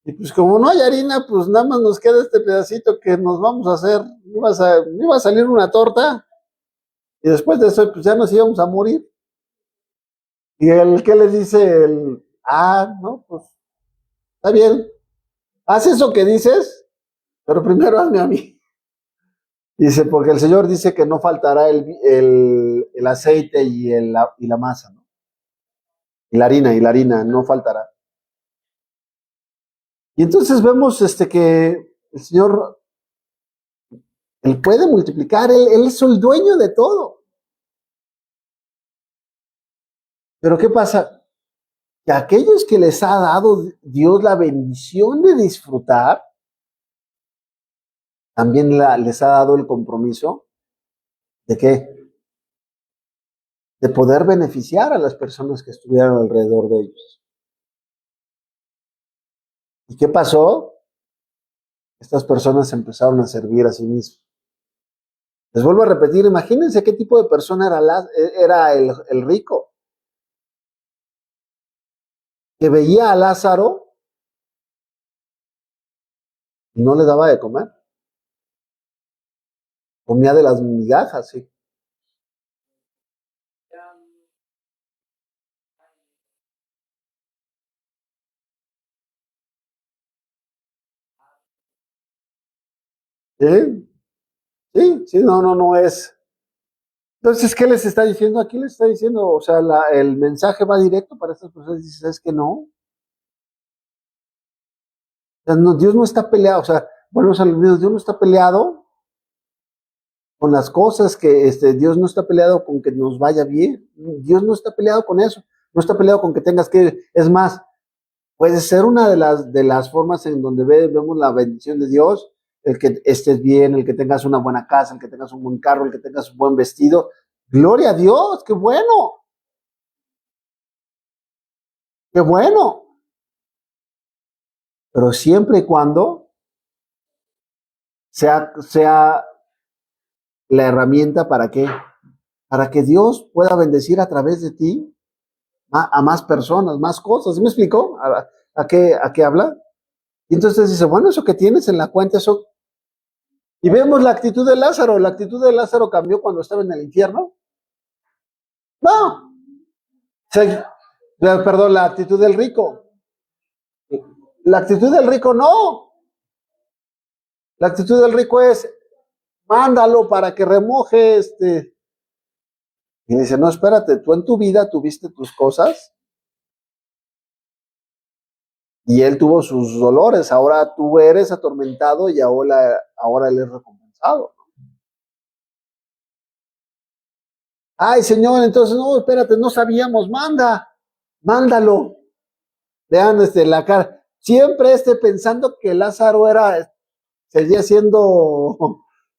Speaker 1: Y pues como no hay harina, pues nada más nos queda este pedacito que nos vamos a hacer. Iba a salir una torta y después de eso, pues ya nos íbamos a morir. Y ¿qué le dice no, pues está bien, haz eso que dices, pero primero hazme a mí. Dice, porque el Señor dice que no faltará el aceite y la masa, ¿no? Y la harina no faltará. Y entonces vemos que el Señor, Él puede multiplicar, Él es el dueño de todo. Pero ¿qué pasa? Que a aquellos que les ha dado Dios la bendición de disfrutar, también les ha dado el compromiso de qué? De poder beneficiar a las personas que estuvieran alrededor de ellos. ¿Y qué pasó? Estas personas empezaron a servir a sí mismos. Les vuelvo a repetir, imagínense qué tipo de persona era el rico, que veía a Lázaro y no le daba de comer. Comía de las migajas, sí. Sí, sí, sí, no es. Entonces, ¿qué les está diciendo? Aquí les está diciendo, o sea, el mensaje va directo para estas personas. Dice, es que no. O sea, no, Dios no está peleado, o sea, volvemos a los videos, Dios no está peleado con las cosas que, Dios no está peleado con que nos vaya bien. Dios no está peleado con eso. No está peleado con que tengas que, es más, puede ser una de las formas en donde vemos la bendición de Dios, el que estés bien, el que tengas una buena casa, el que tengas un buen carro, el que tengas un buen vestido. Gloria a Dios, qué bueno. Qué bueno. Pero siempre y cuando sea la herramienta para qué? Para que Dios pueda bendecir a través de ti a más personas, más cosas. ¿Sí me explicó? ¿A qué habla? Y entonces dice, bueno, eso que tienes en la cuenta, eso. Y vemos la actitud de Lázaro. ¿La actitud de Lázaro cambió cuando estaba en el infierno? No. Perdón, la actitud del rico. La actitud del rico no. La actitud del rico es, mándalo para que remoje Y dice, no, espérate, tú en tu vida tuviste tus cosas y él tuvo sus dolores, ahora tú eres atormentado y ahora él es recompensado. Ay, Señor, entonces, no, espérate, no sabíamos, mándalo. Vean la cara. Siempre pensando que Lázaro seguía siendo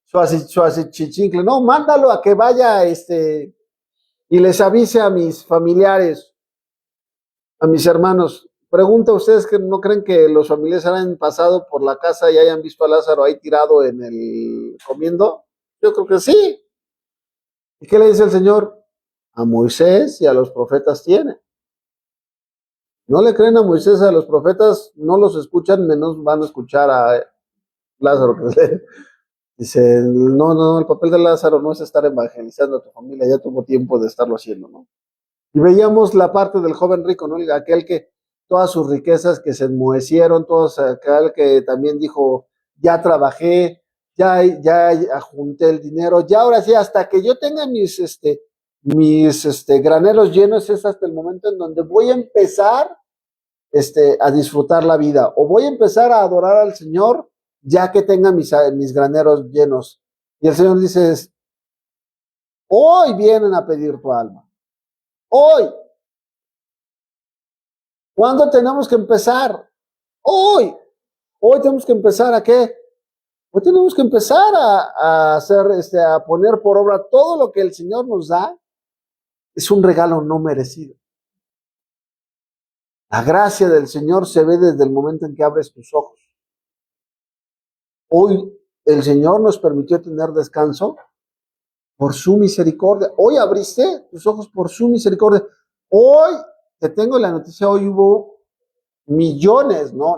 Speaker 1: su achichincle. No, mándalo a que vaya, y les avise a mis familiares, a mis hermanos. Pregunta a ustedes que no creen que los familiares hayan pasado por la casa y hayan visto a Lázaro ahí tirado comiendo. Yo creo que sí. ¿Y qué le dice el Señor? A Moisés y a los profetas tiene. No le creen a Moisés, a los profetas, no los escuchan, menos van a escuchar a Lázaro. Dice, no, el papel de Lázaro no es estar evangelizando a tu familia, ya tuvo tiempo de estarlo haciendo, ¿no? Y veíamos la parte del joven rico, ¿no? Aquel que todas sus riquezas que se enmohecieron, aquel que también dijo, ya trabajé, ya junté el dinero, ya ahora sí, hasta que yo tenga mis graneros llenos, es hasta el momento en donde voy a empezar a disfrutar la vida, o voy a empezar a adorar al Señor, ya que tenga mis graneros llenos. Y el Señor dice, hoy vienen a pedir tu alma. Hoy. ¿Cuándo tenemos que empezar? Hoy. Hoy tenemos que empezar ¿a qué? Hoy tenemos que empezar a hacer, a poner por obra todo lo que el Señor nos da. Es un regalo no merecido. La gracia del Señor se ve desde el momento en que abres tus ojos. Hoy el Señor nos permitió tener descanso por su misericordia. Hoy abriste tus ojos por su misericordia. Hoy, te tengo la noticia, hoy hubo millones, no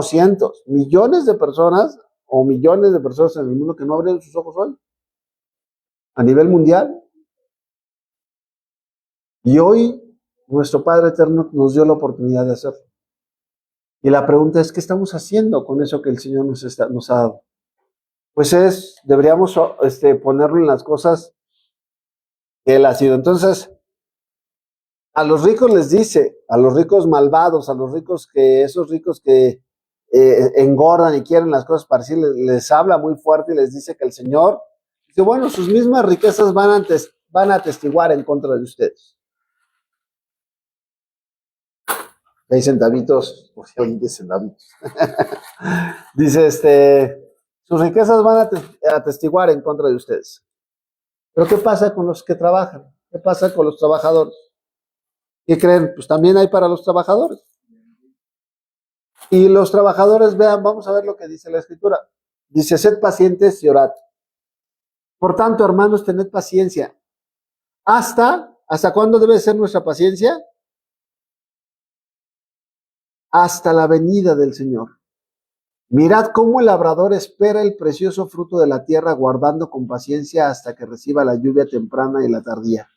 Speaker 1: cientos, millones de personas en el mundo que no abrieron sus ojos hoy, a nivel mundial. Y hoy nuestro Padre Eterno nos dio la oportunidad de hacerlo. Y la pregunta es, ¿qué estamos haciendo con eso que el Señor nos ha dado? Pues deberíamos ponerlo en las cosas que Él ha sido. Entonces, a los ricos les dice, a los ricos malvados, esos ricos que engordan y quieren las cosas para sí, les habla muy fuerte y les dice que el Señor dice, bueno, sus mismas riquezas van a atestiguar en contra de ustedes. 6 centavitos, por si alguien dice centavitos. Dice, sus riquezas van a atestiguar en contra de ustedes. Pero ¿qué pasa con los que trabajan? ¿Qué pasa con los trabajadores? ¿Qué creen? Pues también hay para los trabajadores. Y los trabajadores, vean, vamos a ver lo que dice la Escritura. Dice, sed pacientes y orad. Por tanto, hermanos, tened paciencia. ¿Hasta cuándo debe ser nuestra paciencia? Hasta la venida del Señor. Mirad cómo el labrador espera el precioso fruto de la tierra, guardando con paciencia hasta que reciba la lluvia temprana y la tardía.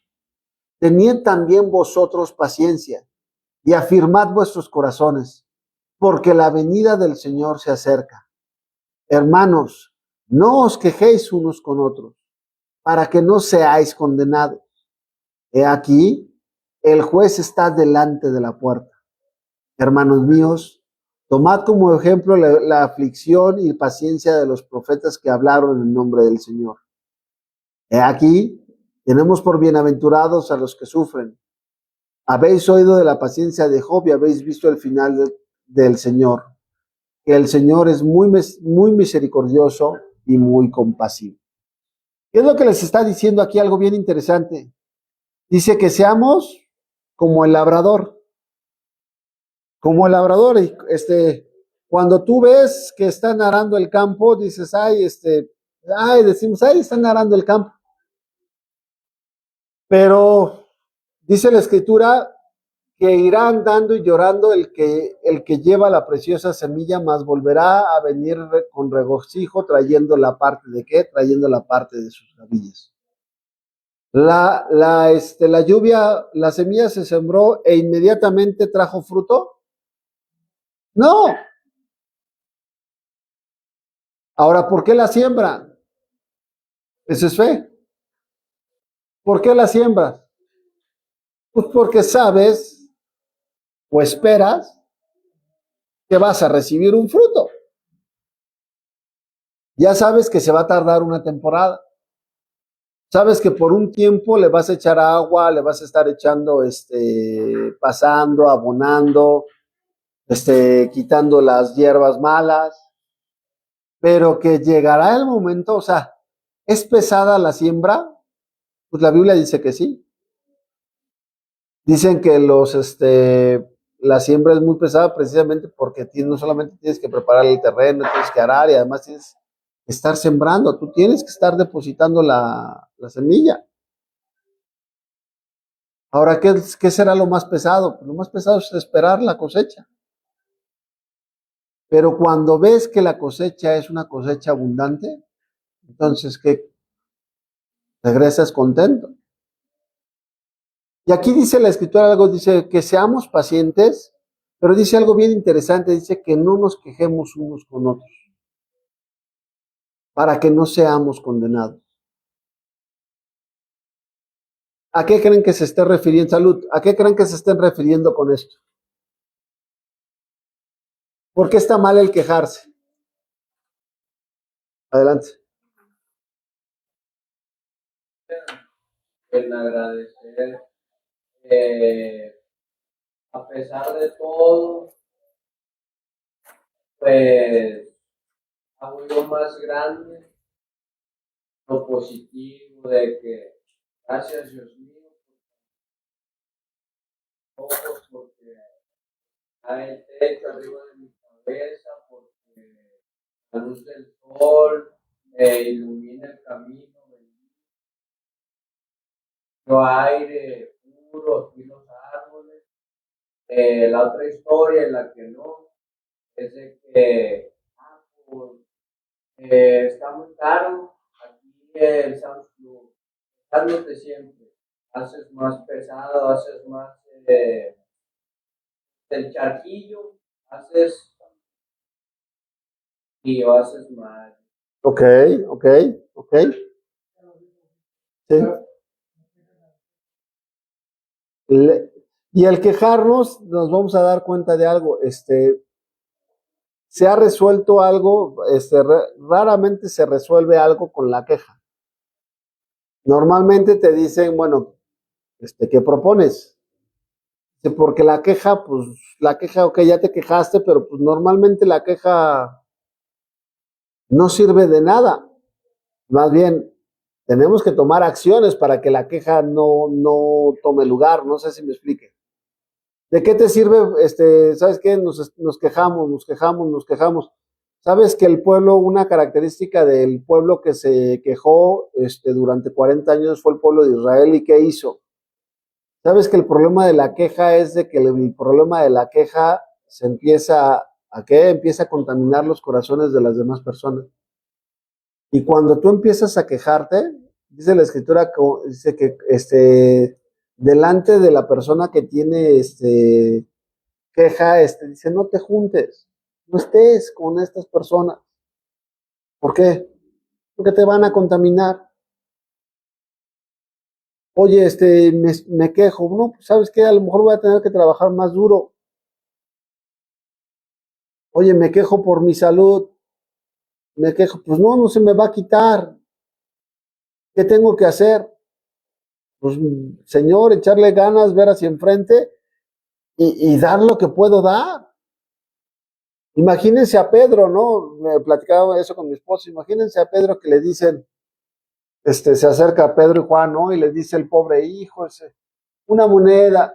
Speaker 1: Tened también vosotros paciencia y afirmad vuestros corazones, porque la venida del Señor se acerca. Hermanos, no os quejéis unos con otros, para que no seáis condenados. He aquí, el juez está delante de la puerta. Hermanos míos, tomad como ejemplo la aflicción y paciencia de los profetas que hablaron en nombre del Señor. He aquí, tenemos por bienaventurados a los que sufren. Habéis oído de la paciencia de Job y habéis visto el final del Señor, que el Señor es muy misericordioso y muy compasivo. ¿Qué es lo que les está diciendo aquí? Algo bien interesante. Dice que seamos como el labrador. Como el labrador, cuando tú ves que están arando el campo, dices, decimos, están arando el campo. Pero dice la Escritura que irá andando y llorando el que lleva la preciosa semilla, mas volverá a venir con regocijo, trayendo la parte de ¿qué? Trayendo la parte de sus gavillas. La lluvia, la semilla se sembró e inmediatamente trajo fruto. No. Ahora, ¿por qué la siembra? Eso es fe. ¿Por qué la siembras? Pues porque sabes o esperas que vas a recibir un fruto. Ya sabes que se va a tardar una temporada. Sabes que por un tiempo le vas a echar agua, le vas a estar echando, pasando, abonando, quitando las hierbas malas, pero que llegará el momento, o sea, ¿es pesada la siembra? Pues la Biblia dice que sí. Dicen que la siembra es muy pesada precisamente porque no solamente tienes que preparar el terreno, tienes que arar y además tienes que estar sembrando, tú tienes que estar depositando la semilla. Ahora, ¿qué será lo más pesado? Pues lo más pesado es esperar la cosecha. Pero cuando ves que la cosecha es una cosecha abundante, entonces, ¿qué? Regresas contento. Y aquí dice la Escritura algo, dice que seamos pacientes, pero dice algo bien interesante, dice que no nos quejemos unos con otros, para que no seamos condenados. ¿A qué creen que se esté refiriendo? Salud. ¿A qué creen que se estén refiriendo con esto? ¿Por qué está mal el quejarse? Adelante.
Speaker 2: En agradecer, a pesar de todo, pues algo más grande, lo positivo de que gracias Dios mío, porque hay el techo arriba de mi cabeza, porque la luz del sol ilumina el camino, bendito aire puro, aquí los árboles. La otra historia en la que no, es de que pues, está muy caro aquí el Sam's Club, dándote siempre, haces más pesado, haces más del charquillo, haces y haces más.
Speaker 1: Ok. Sí. Y al quejarnos nos vamos a dar cuenta de algo, se ha resuelto algo, raramente se resuelve algo con la queja. Normalmente te dicen, bueno, ¿qué propones? Porque la queja, ok, ya te quejaste, pero pues normalmente la queja no sirve de nada. Más bien, tenemos que tomar acciones para que la queja no tome lugar. No sé si me explique. ¿De qué te sirve, sabes qué? Nos quejamos. Sabes que el pueblo, una característica del pueblo que se quejó durante 40 años fue el pueblo de Israel. ¿Y qué hizo? Sabes que el problema de la queja es de que el problema de la queja se empieza empieza a contaminar los corazones de las demás personas. Y cuando tú empiezas a quejarte, dice la Escritura, dice que delante de la persona que tiene queja, dice, no te juntes, no estés con estas personas. ¿Por qué? Porque te van a contaminar. Oye, me quejo, no, pues sabes qué, a lo mejor voy a tener que trabajar más duro. Oye, me quejo por mi salud, me quejo, pues no, no se me va a quitar. ¿Qué tengo que hacer? Pues, Señor, echarle ganas, ver hacia enfrente y dar lo que puedo dar. Imagínense a Pedro, ¿no? Me platicaba eso con mi esposo. Imagínense a Pedro que le dicen, se acerca a Pedro y Juan, ¿no? Y le dice el pobre hijo, una moneda.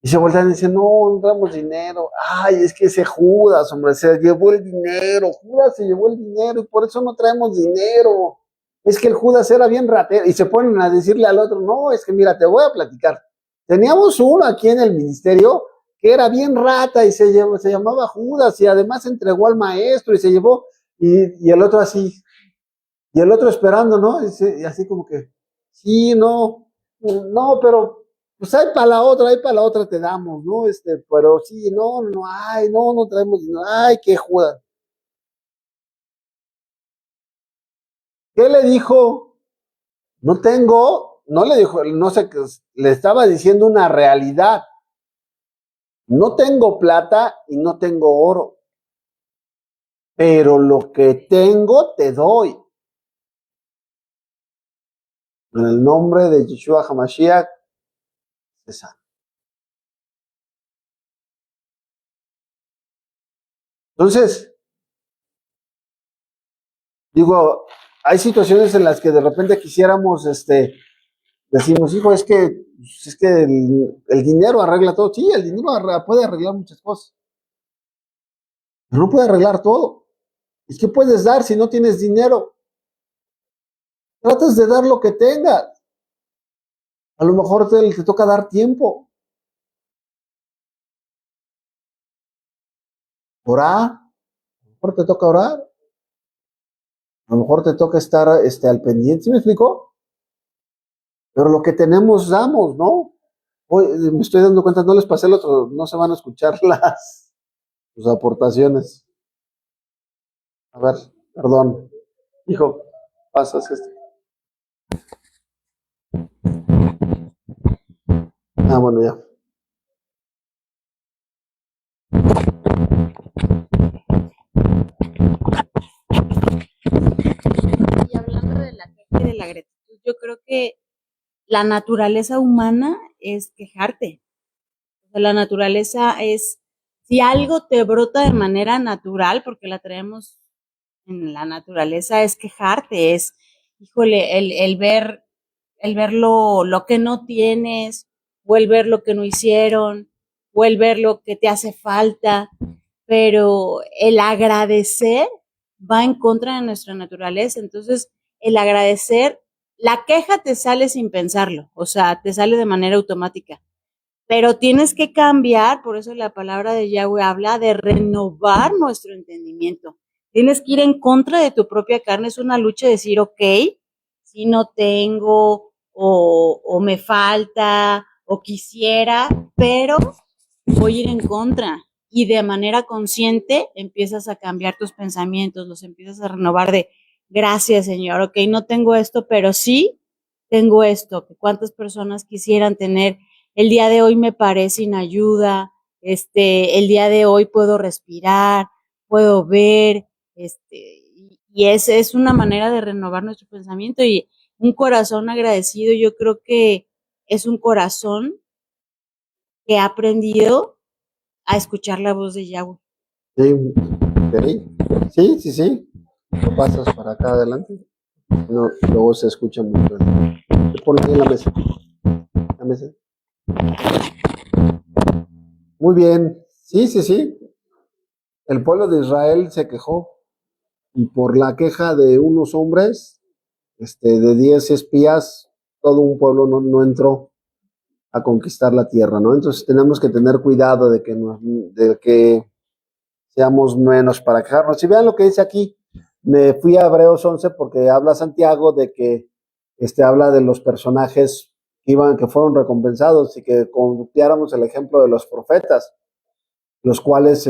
Speaker 1: Y se voltean y dicen, no, no traemos dinero. Ay, es que ese Judas, hombre, se llevó el dinero. Judas se llevó el dinero y por eso no traemos dinero. Es que el Judas era bien ratero. Y se ponen a decirle al otro, no, es que mira, te voy a platicar. Teníamos uno aquí en el ministerio que era bien rata y se llamaba Judas y además entregó al maestro y se llevó, y el otro así, y el otro esperando, ¿no? Y así como que, sí, no, no, pero pues hay para la otra te damos, ¿no? Pero sí, no, no, ay, no, no traemos dinero, ay, qué Judas. ¿Qué le dijo? No tengo, no le dijo, no sé, le estaba diciendo una realidad. No tengo plata y no tengo oro, pero lo que tengo te doy. En el nombre de Yeshua HaMashiach, se sana. Entonces, digo, hay situaciones en las que de repente quisiéramos, decimos, hijo, es que el dinero arregla todo. Sí, el dinero puede arreglar muchas cosas, pero no puede arreglar todo. Es que puedes dar si no tienes dinero. Tratas de dar lo que tengas. A lo mejor te toca dar tiempo, orar, a lo mejor te toca orar, a lo mejor te toca estar al pendiente. ¿Sí me explicó? Pero lo que tenemos damos, ¿no? Hoy me estoy dando cuenta, no les pasé el otro, no se van a escuchar sus aportaciones. A ver, perdón. Hijo, pasas bueno, ya.
Speaker 4: Y hablando de la queja y de la gratitud, yo creo que la naturaleza humana es quejarte. O sea, la naturaleza es, si algo te brota de manera natural, porque la traemos en la naturaleza, es quejarte, es, híjole, el ver lo que no tienes, o el ver lo que no hicieron, o el ver lo que te hace falta, pero el agradecer va en contra de nuestra naturaleza. Entonces, el agradecer, la queja te sale sin pensarlo, o sea, te sale de manera automática, pero tienes que cambiar, por eso la palabra de Yahweh habla de renovar nuestro entendimiento. Tienes que ir en contra de tu propia carne, es una lucha de decir, ok, si no tengo, o me falta, o quisiera, pero voy a ir en contra. Y de manera consciente empiezas a cambiar tus pensamientos, los empiezas a renovar de, gracias Señor, ok, no tengo esto, pero sí tengo esto. ¿Cuántas personas quisieran tener? El día de hoy me paré sin ayuda, el día de hoy puedo respirar, puedo ver, y es una manera de renovar nuestro pensamiento y un corazón agradecido, yo creo que es un corazón que ha aprendido a escuchar la voz de Yahweh.
Speaker 1: Sí, ok. Sí, sí, sí. Lo pasas para acá adelante. No, luego se escucha mucho. Te pones ahí en la mesa. La mesa. Muy bien. Sí, sí, sí. El pueblo de Israel se quejó y por la queja de unos hombres, de 10 espías, todo un pueblo no entró a conquistar la tierra, ¿no? Entonces tenemos que tener cuidado de que seamos menos para quejarnos. Si vean lo que dice aquí, me fui a Hebreos 11 porque habla Santiago de que habla de los personajes que fueron recompensados y que confiáramos el ejemplo de los profetas, los cuales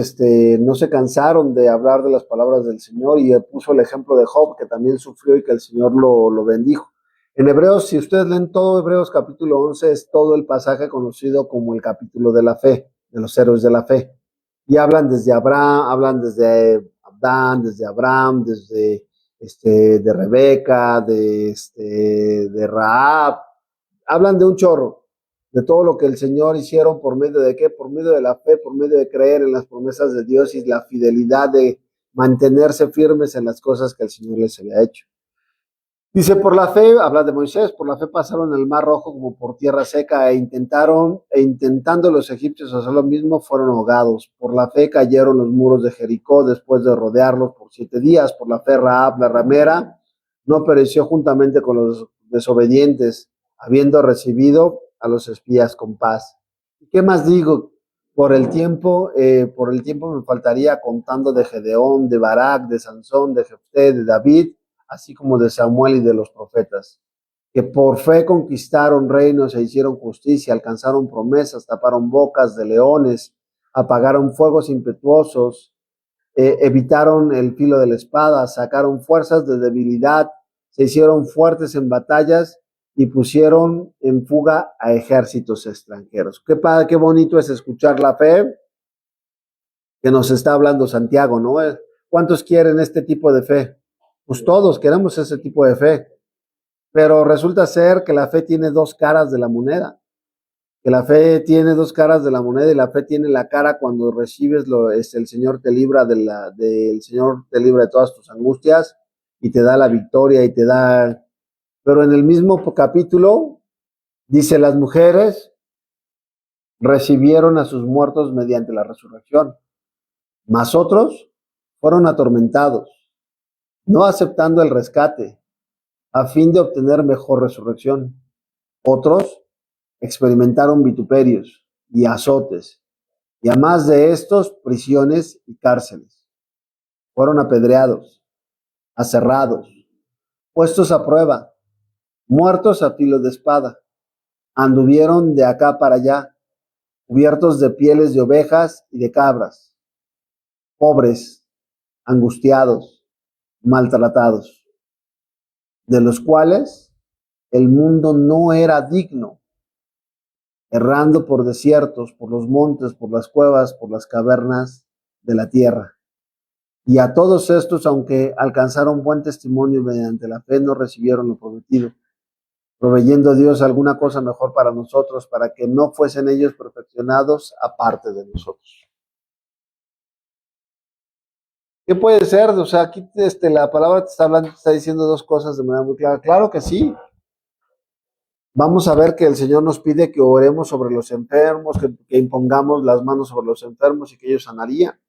Speaker 1: no se cansaron de hablar de las palabras del Señor y puso el ejemplo de Job, que también sufrió y que el Señor lo bendijo. En Hebreos, si ustedes leen todo Hebreos capítulo 11, es todo el pasaje conocido como el capítulo de la fe, de los héroes de la fe. Y hablan desde Abraham, hablan desde Adán, desde Abraham, desde de Rebeca, de Rahab. Hablan de un chorro, de todo lo que el Señor hicieron por medio de qué, por medio de la fe, por medio de creer en las promesas de Dios y la fidelidad de mantenerse firmes en las cosas que el Señor les había hecho. Dice, por la fe, habla de Moisés, por la fe pasaron el mar rojo como por tierra seca intentando los egipcios hacer lo mismo, fueron ahogados. Por la fe cayeron los muros de Jericó después de rodearlos por 7 días. Por la fe Rahab, la ramera, no pereció juntamente con los desobedientes, habiendo recibido a los espías con paz. ¿Qué más digo? Por el tiempo me faltaría contando de Gedeón, de Barak, de Sansón, de Jefté, de David, así como de Samuel y de los profetas, que por fe conquistaron reinos e hicieron justicia, alcanzaron promesas, taparon bocas de leones, apagaron fuegos impetuosos, evitaron el filo de la espada, sacaron fuerzas de debilidad, se hicieron fuertes en batallas y pusieron en fuga a ejércitos extranjeros. Qué bonito es escuchar la fe que nos está hablando Santiago, ¿no? ¿Cuántos quieren este tipo de fe? Pues todos queremos ese tipo de fe, pero resulta ser que la fe tiene 2 caras de la moneda, que la fe tiene 2 caras de la moneda y la fe tiene la cara cuando recibes el Señor te libra el Señor te libra de todas tus angustias y te da la victoria y te da, pero en el mismo capítulo dice las mujeres recibieron a sus muertos mediante la resurrección, mas otros fueron atormentados, no aceptando el rescate, a fin de obtener mejor resurrección. Otros experimentaron vituperios y azotes, y a más de estos, prisiones y cárceles. Fueron apedreados, aserrados, puestos a prueba, muertos a filo de espada. Anduvieron de acá para allá, cubiertos de pieles de ovejas y de cabras, pobres, angustiados, maltratados, de los cuales el mundo no era digno, errando por desiertos, por los montes, por las cuevas, por las cavernas de la tierra. Y a todos estos, aunque alcanzaron buen testimonio mediante la fe, no recibieron lo prometido, proveyendo Dios alguna cosa mejor para nosotros, para que no fuesen ellos perfeccionados aparte de nosotros. ¿Qué puede ser? O sea, aquí la palabra te está hablando, te está diciendo 2 cosas de manera muy clara. Claro que sí. Vamos a ver que el Señor nos pide que oremos sobre los enfermos, que impongamos las manos sobre los enfermos y que ellos sanarían.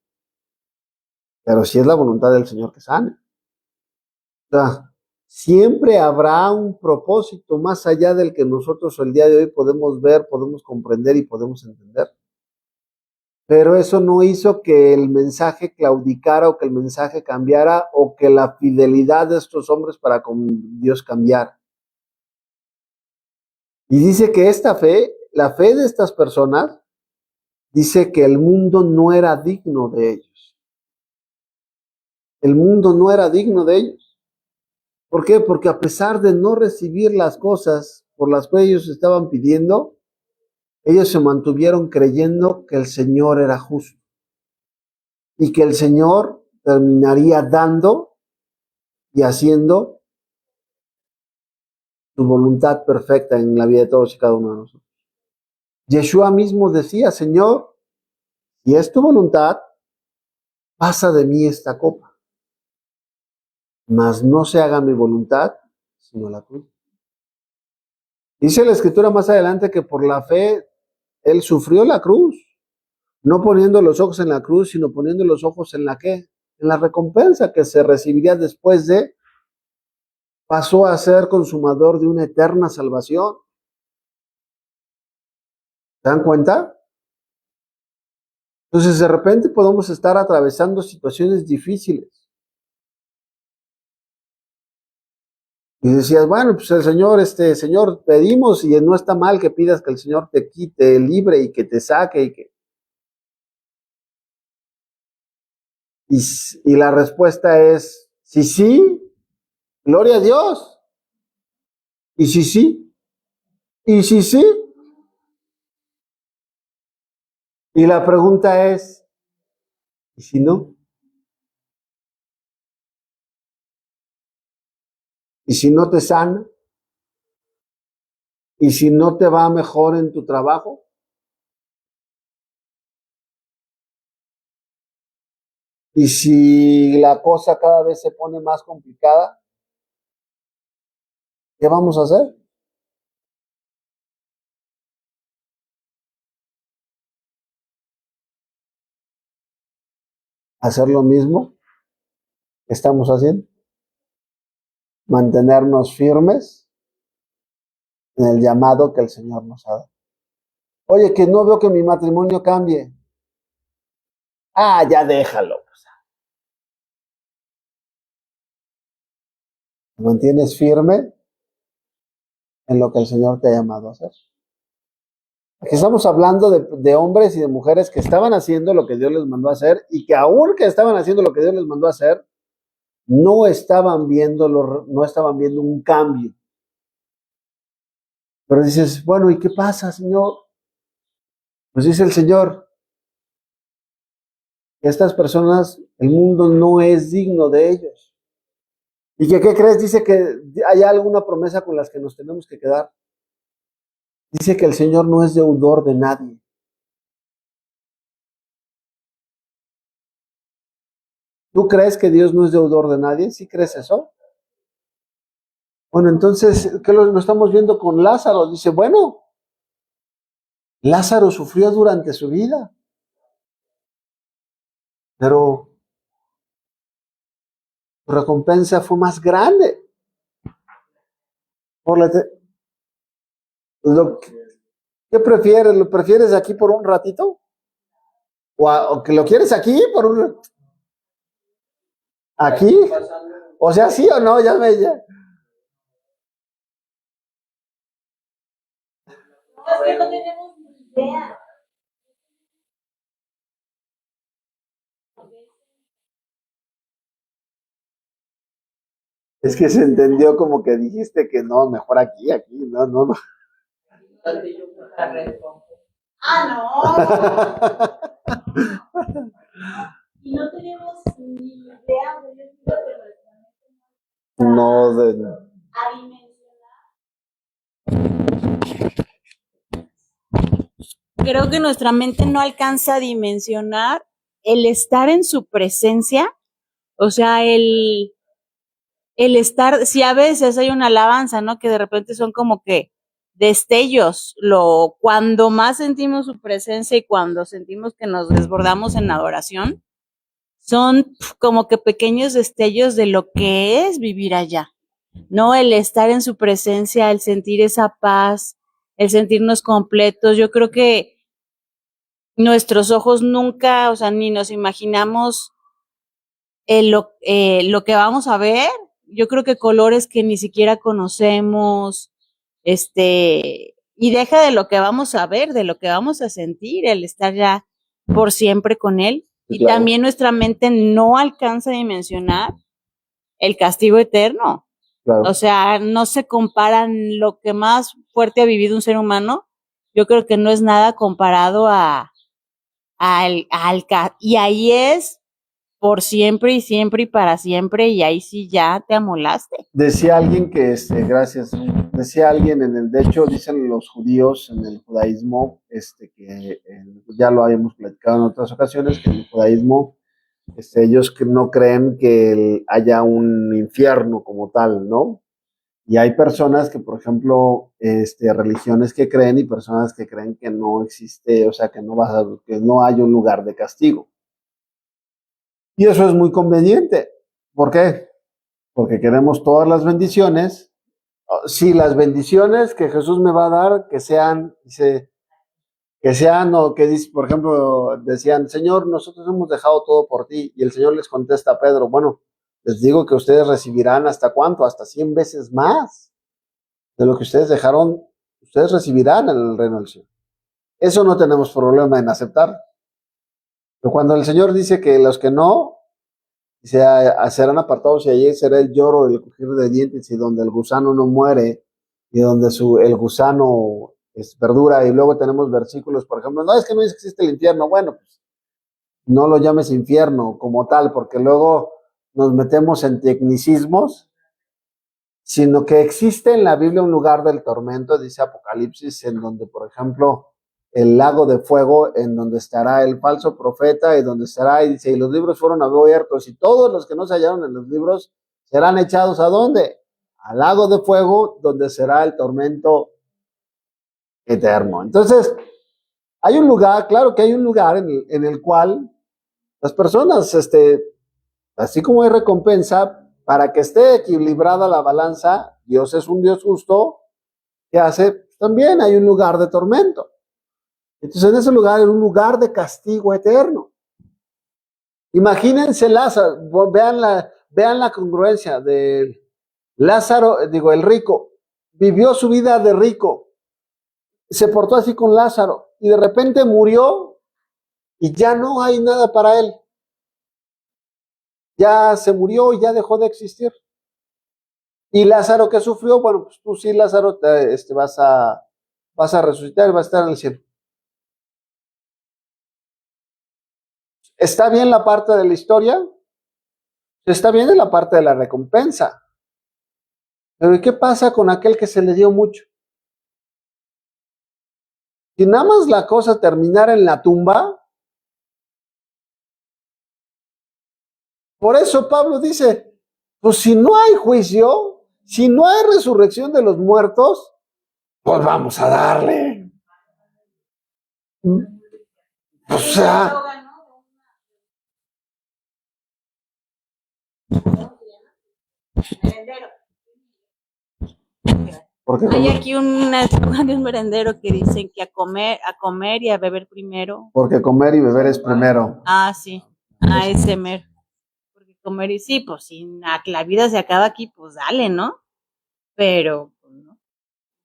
Speaker 1: Pero si es la voluntad del Señor que sane. O sea, siempre habrá un propósito más allá del que nosotros el día de hoy podemos ver, podemos comprender y podemos entender. Pero eso no hizo que el mensaje claudicara o que el mensaje cambiara o que la fidelidad de estos hombres para con Dios cambiara. Y dice que esta fe, la fe de estas personas, dice que el mundo no era digno de ellos. El mundo no era digno de ellos. ¿Por qué? Porque a pesar de no recibir las cosas por las que ellos estaban pidiendo, ellos se mantuvieron creyendo que el Señor era justo y que el Señor terminaría dando y haciendo su voluntad perfecta en la vida de todos y cada uno de nosotros. Yeshua mismo decía, Señor, si es tu voluntad, pasa de mí esta copa, mas no se haga mi voluntad, sino la tuya. Dice la Escritura más adelante que por la fe Él sufrió la cruz, no poniendo los ojos en la cruz, sino poniendo los ojos en la ¿qué? En la recompensa que se recibiría después de, pasó a ser consumador de una eterna salvación. ¿Se dan cuenta? Entonces de repente podemos estar atravesando situaciones difíciles. Y decías, bueno, pues el Señor, Señor, pedimos y no está mal que pidas que el Señor te quite, libre y que te saque y la respuesta es, sí, gloria a Dios. ¿Y si sí? ¿Y si sí? Y la pregunta es, ¿y si no? ¿Y si no te sana? ¿Y si no te va mejor en tu trabajo? ¿Y si la cosa cada vez se pone más complicada? ¿Qué vamos a hacer? ¿Hacer lo mismo que estamos haciendo? Mantenernos firmes en el llamado que el Señor nos ha dado. Oye, que no veo que mi matrimonio cambie. Ah, ya déjalo. ¿Te mantienes firme en lo que el Señor te ha llamado a hacer? Aquí estamos hablando de hombres y de mujeres que estaban haciendo lo que Dios les mandó a hacer y que aún que estaban haciendo lo que Dios les mandó a hacer, no estaban viendo un cambio. Pero dices, bueno, ¿y qué pasa, Señor? Pues dice el Señor, que estas personas, el mundo no es digno de ellos. ¿Y que qué crees? Dice que hay alguna promesa con las que nos tenemos que quedar. Dice que el Señor no es deudor de nadie. ¿Tú crees que Dios no es deudor de nadie? ¿Sí crees eso? Bueno, entonces, ¿qué lo estamos viendo con Lázaro? Dice, bueno, Lázaro sufrió durante su vida, pero su recompensa fue más grande. Por la ¿Qué prefieres? ¿Lo prefieres aquí por un ratito? ¿O que lo quieres aquí por un aquí? O sea, sí o no, ya.
Speaker 4: No, es que no tenemos ni idea.
Speaker 1: Es que se entendió como que dijiste que no, mejor aquí, no.
Speaker 4: Ah, no. Y no tenemos ni idea de
Speaker 1: No,
Speaker 4: a dimensionar. Creo que nuestra mente no alcanza a dimensionar el estar en su presencia, o sea, el estar, si a veces hay una alabanza, ¿no? Que de repente son como que destellos, cuando más sentimos su presencia y cuando sentimos que nos desbordamos en adoración, son como que pequeños destellos de lo que es vivir allá, ¿no? El estar en su presencia, el sentir esa paz, el sentirnos completos. Yo creo que nuestros ojos nunca, o sea, ni nos imaginamos lo que vamos a ver. Yo creo que colores que ni siquiera conocemos, y deja de lo que vamos a ver, de lo que vamos a sentir, el estar ya por siempre con él.
Speaker 1: Sí,
Speaker 4: y
Speaker 1: claro.
Speaker 4: también nuestra mente no alcanza a dimensionar el castigo eterno.
Speaker 1: Claro.
Speaker 4: O sea, no se comparan lo que más fuerte ha vivido un ser humano. Yo creo que no es nada comparado y ahí es por siempre y siempre y para siempre, y ahí sí ya te amolaste.
Speaker 1: Decía alguien que, gracias, decía alguien de hecho, dicen los judíos en el judaísmo, que ya lo habíamos platicado en otras ocasiones, que en el judaísmo, ellos que no creen que haya un infierno como tal, ¿no? Y hay personas que, por ejemplo, religiones que creen y personas que creen que no existe, o sea, que no hay un lugar de castigo. Y eso es muy conveniente. ¿Por qué? Porque queremos todas las bendiciones. Sí, las bendiciones que Jesús me va a dar, que sean, o que dice, por ejemplo, decían, Señor, nosotros hemos dejado todo por ti. Y el Señor les contesta a Pedro, bueno, les digo que ustedes recibirán ¿hasta cuánto? Hasta 100 veces más de lo que ustedes dejaron, ustedes recibirán en el reino del cielo. Eso no tenemos problema en aceptar. Pero cuando el Señor dice que los que no, serán apartados y allí será el lloro y el crujir de dientes y donde el gusano no muere y donde el gusano es verdura, y luego tenemos versículos, por ejemplo, no es que no existe el infierno, bueno, pues no lo llames infierno como tal, porque luego nos metemos en tecnicismos, sino que existe en la Biblia un lugar del tormento, dice Apocalipsis, en donde, por ejemplo, el lago de fuego, en donde estará el falso profeta, y donde estará, y dice, y los libros fueron abiertos, y todos los que no se hallaron en los libros serán echados ¿a dónde? Al lago de fuego, donde será el tormento eterno. Entonces, hay un lugar, claro que hay un lugar en el cual las personas, así como hay recompensa, para que esté equilibrada la balanza, Dios es un Dios justo, ¿qué hace? También hay un lugar de tormento. Entonces, en ese lugar es un lugar de castigo eterno. Imagínense Lázaro, vean la congruencia de Lázaro, digo, el rico, vivió su vida de rico, se portó así con Lázaro, y de repente murió, y ya no hay nada para él. Ya se murió y ya dejó de existir. Y Lázaro, ¿qué sufrió? Bueno, pues tú sí, Lázaro, vas a resucitar y vas a estar en el cielo. ¿Está bien la parte de la historia? Está bien en la parte de la recompensa. Pero ¿y qué pasa con aquel que se le dio mucho? Si nada más la cosa terminara en la tumba, por eso Pablo dice, pues si no hay juicio, si no hay resurrección de los muertos, pues vamos a darle. O sea, porque
Speaker 4: Hay aquí una eslogan de un merendero que dicen que a comer y a beber primero.
Speaker 1: porque comer y beber es primero.
Speaker 4: Ah, sí, a ese mero. Porque comer y sí, pues si la vida se acaba aquí, pues dale, ¿no? Pero, pues no.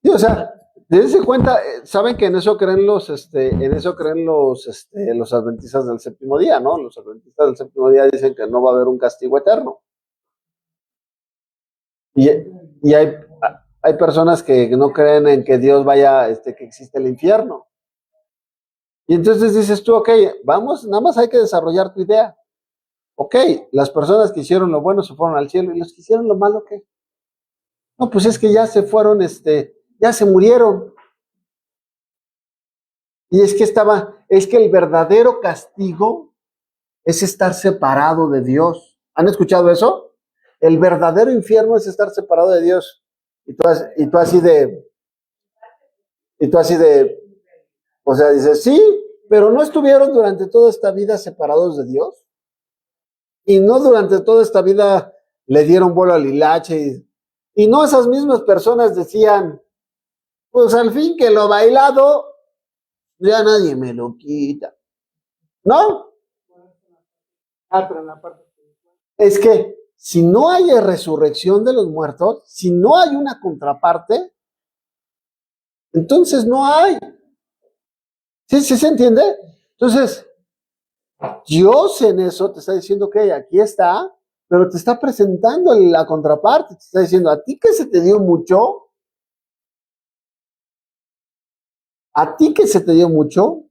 Speaker 1: Sí, o sea, dense cuenta, saben que en eso creen los adventistas del séptimo día, ¿no? Los adventistas del séptimo día dicen que no va a haber un castigo eterno. Y hay personas que no creen en que Dios vaya, que existe el infierno. Y entonces dices tú, ok, vamos, nada más hay que desarrollar tu idea. Ok, las personas que hicieron lo bueno se fueron al cielo, y los que hicieron lo malo, ¿qué? No, pues es que ya se fueron, ya se murieron. Y es que el verdadero castigo es estar separado de Dios. ¿Han escuchado eso? El verdadero infierno es estar separado de Dios. Y tú así de, o sea, dices, sí, pero no estuvieron durante toda esta vida separados de Dios. Y no durante toda esta vida le dieron vuelo al hilache. Y no esas mismas personas decían, pues al fin que lo bailado, ya nadie me lo quita. ¿No? Pero en la parte es que si no hay resurrección de los muertos, si no hay una contraparte, entonces no hay. ¿Sí se entiende? Entonces, Dios en eso te está diciendo que aquí está, pero te está presentando la contraparte, te está diciendo, a ti que se te dio mucho, a ti que se te dio mucho,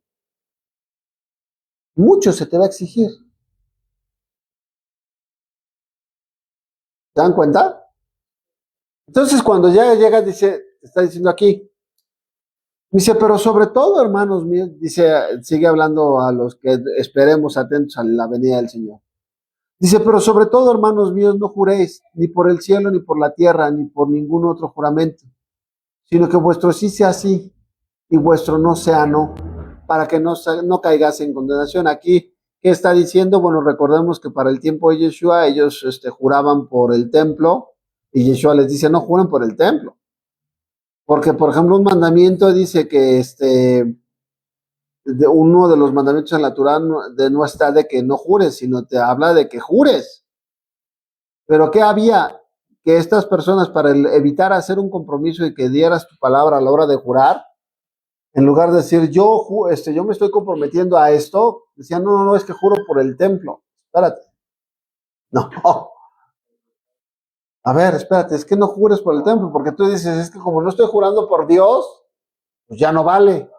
Speaker 1: mucho se te va a exigir. ¿Se dan cuenta? Entonces, cuando ya llegas, te está diciendo aquí, dice, pero sobre todo, hermanos míos, sigue hablando a los que esperemos atentos a la venida del Señor. Dice, pero sobre todo, hermanos míos, no juréis, ni por el cielo, ni por la tierra, ni por ningún otro juramento, sino que vuestro sí sea sí, y vuestro no sea no, para que no caigas en condenación. Aquí, ¿qué está diciendo? Bueno, recordemos que para el tiempo de Yeshua, ellos juraban por el templo, y Yeshua les dice, no juren por el templo. Porque, por ejemplo, un mandamiento dice que uno de los mandamientos en la Torá no está de que no jures, sino te habla de que jures. Pero ¿qué había? Que estas personas, para evitar hacer un compromiso y que dieras tu palabra a la hora de jurar, en lugar de decir yo me estoy comprometiendo a esto, decían no, es que juro por el templo. Espérate. No. A ver, espérate, es que no jures por el templo, porque tú dices, es que como no estoy jurando por Dios, pues ya no vale.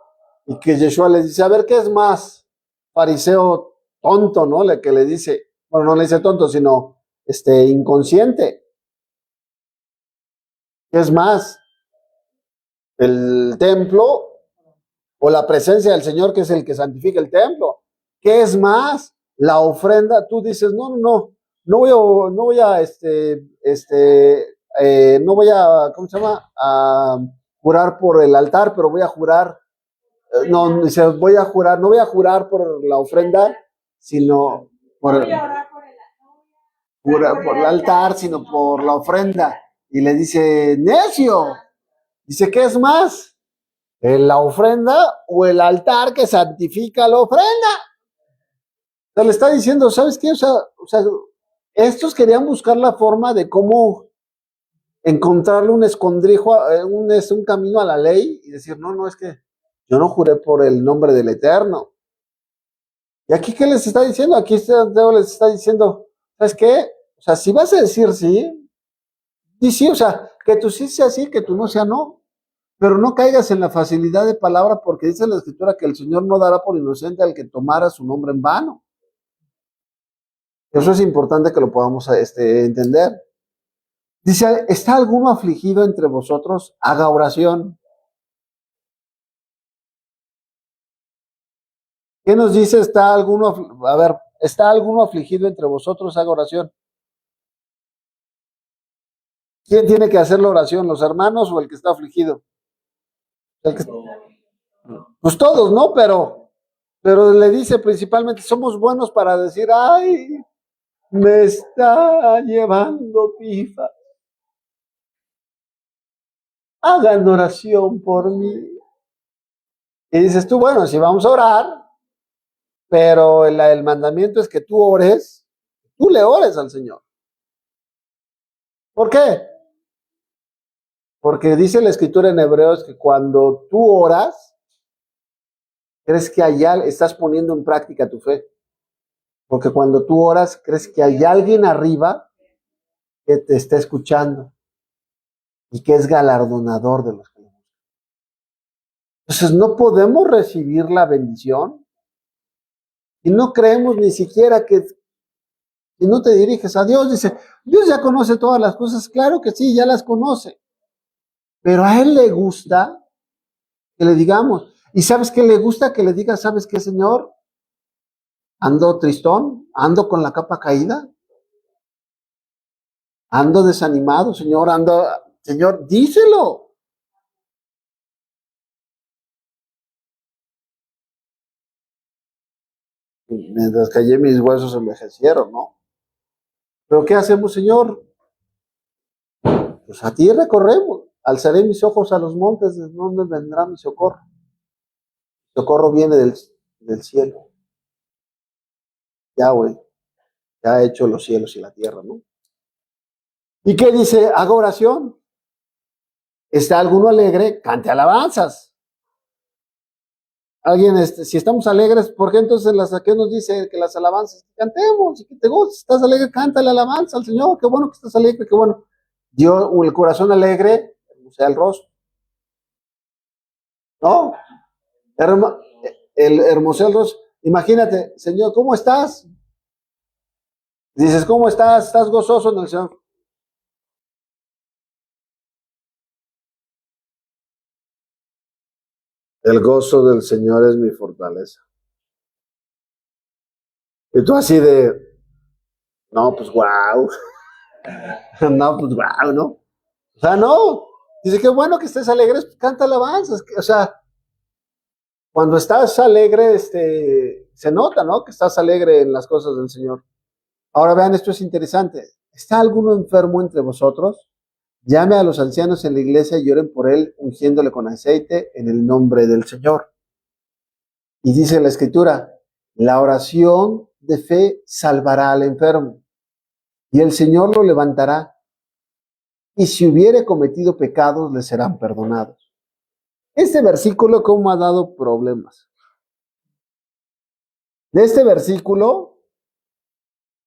Speaker 1: Y que Yeshua le dice, a ver, ¿qué es más? Fariseo tonto, ¿no? Que le dice, bueno, no le dice tonto, sino inconsciente. ¿Qué es más? ¿El templo o la presencia del Señor, que es el que santifica el templo? ¿Qué es más? La ofrenda. Tú dices, no voy a, no voy a, ¿cómo se llama? A jurar por el altar, pero voy a jurar, no, dice, no voy a jurar por la ofrenda, sino por el altar, sino por la ofrenda. Y le dice, necio, dice, ¿qué es más? ¿La ofrenda o el altar que santifica la ofrenda? O sea, le está diciendo, ¿sabes qué? O sea, estos querían buscar la forma de cómo encontrarle un escondrijo, un camino a la ley y decir, no, es que yo no juré por el nombre del Eterno. ¿Y aquí qué les está diciendo? Aquí Santiago les está diciendo, ¿sabes qué? O sea, si vas a decir sí, di sí, o sea, que tu sí sea sí, que tu no sea no. Pero no caigas en la facilidad de palabra, porque dice la Escritura que el Señor no dará por inocente al que tomara su nombre en vano. Eso es importante que lo podamos entender. Dice, ¿está alguno afligido entre vosotros? Haga oración. ¿Qué nos dice? ¿Está alguno afligido entre vosotros? Haga oración. ¿Quién tiene que hacer la oración? ¿Los hermanos o el que está afligido? Pues todos, ¿no? Pero le dice principalmente, somos buenos para decir, ay, me está llevando pifa. Hagan oración por mí. Y dices tú, bueno, si vamos a orar, pero el mandamiento es que tú le ores al Señor. ¿Por qué? Porque dice la Escritura en Hebreos que cuando tú oras, crees que allá estás poniendo en práctica tu fe. Porque cuando tú oras, crees que hay alguien arriba que te está escuchando y que es galardonador de los que le buscan. Entonces no podemos recibir la bendición y no creemos ni siquiera que si no te diriges a Dios. Dice, Dios ya conoce todas las cosas. Claro que sí, ya las conoce. Pero a Él le gusta que le digamos. ¿Y sabes qué le gusta? Que le digas, ¿sabes qué, Señor? Ando tristón, ando con la capa caída, ando desanimado, Señor, Señor, díselo. Mientras callé mis huesos envejecieron, ¿no? ¿Pero qué hacemos, Señor? Pues a ti recorremos. Alzaré mis ojos a los montes, ¿de dónde vendrá mi socorro? Mi socorro viene del cielo. Yahweh, ya ha hecho los cielos y la tierra, ¿no? ¿Y qué dice? Haga oración. ¿Está alguno alegre? Cante alabanzas. Alguien, si estamos alegres, ¿por qué entonces ¿qué nos dice que las alabanzas? Cantemos, y que te guste, estás alegre, canta la alabanza al Señor, qué bueno que estás alegre, qué bueno. Dios, el corazón alegre, hermosea el rostro. ¿No? El hermosea el rostro. Imagínate, Señor, ¿cómo estás? Dices, ¿cómo estás? ¿Estás gozoso en el Señor? El gozo del Señor es mi fortaleza. Y tú así no, pues wow. No, pues wow, ¿no? O sea, no. Dice, qué bueno que estés alegre, pues canta alabanzas. O sea, cuando estás alegre, se nota, ¿no? Que estás alegre en las cosas del Señor. Ahora vean, esto es interesante. ¿Está alguno enfermo entre vosotros? Llame a los ancianos en la iglesia y oren por él, ungiéndole con aceite en el nombre del Señor. Y dice la Escritura, la oración de fe salvará al enfermo, y el Señor lo levantará, y si hubiere cometido pecados, le serán perdonados. Este versículo, ¿cómo ha dado problemas? De este versículo,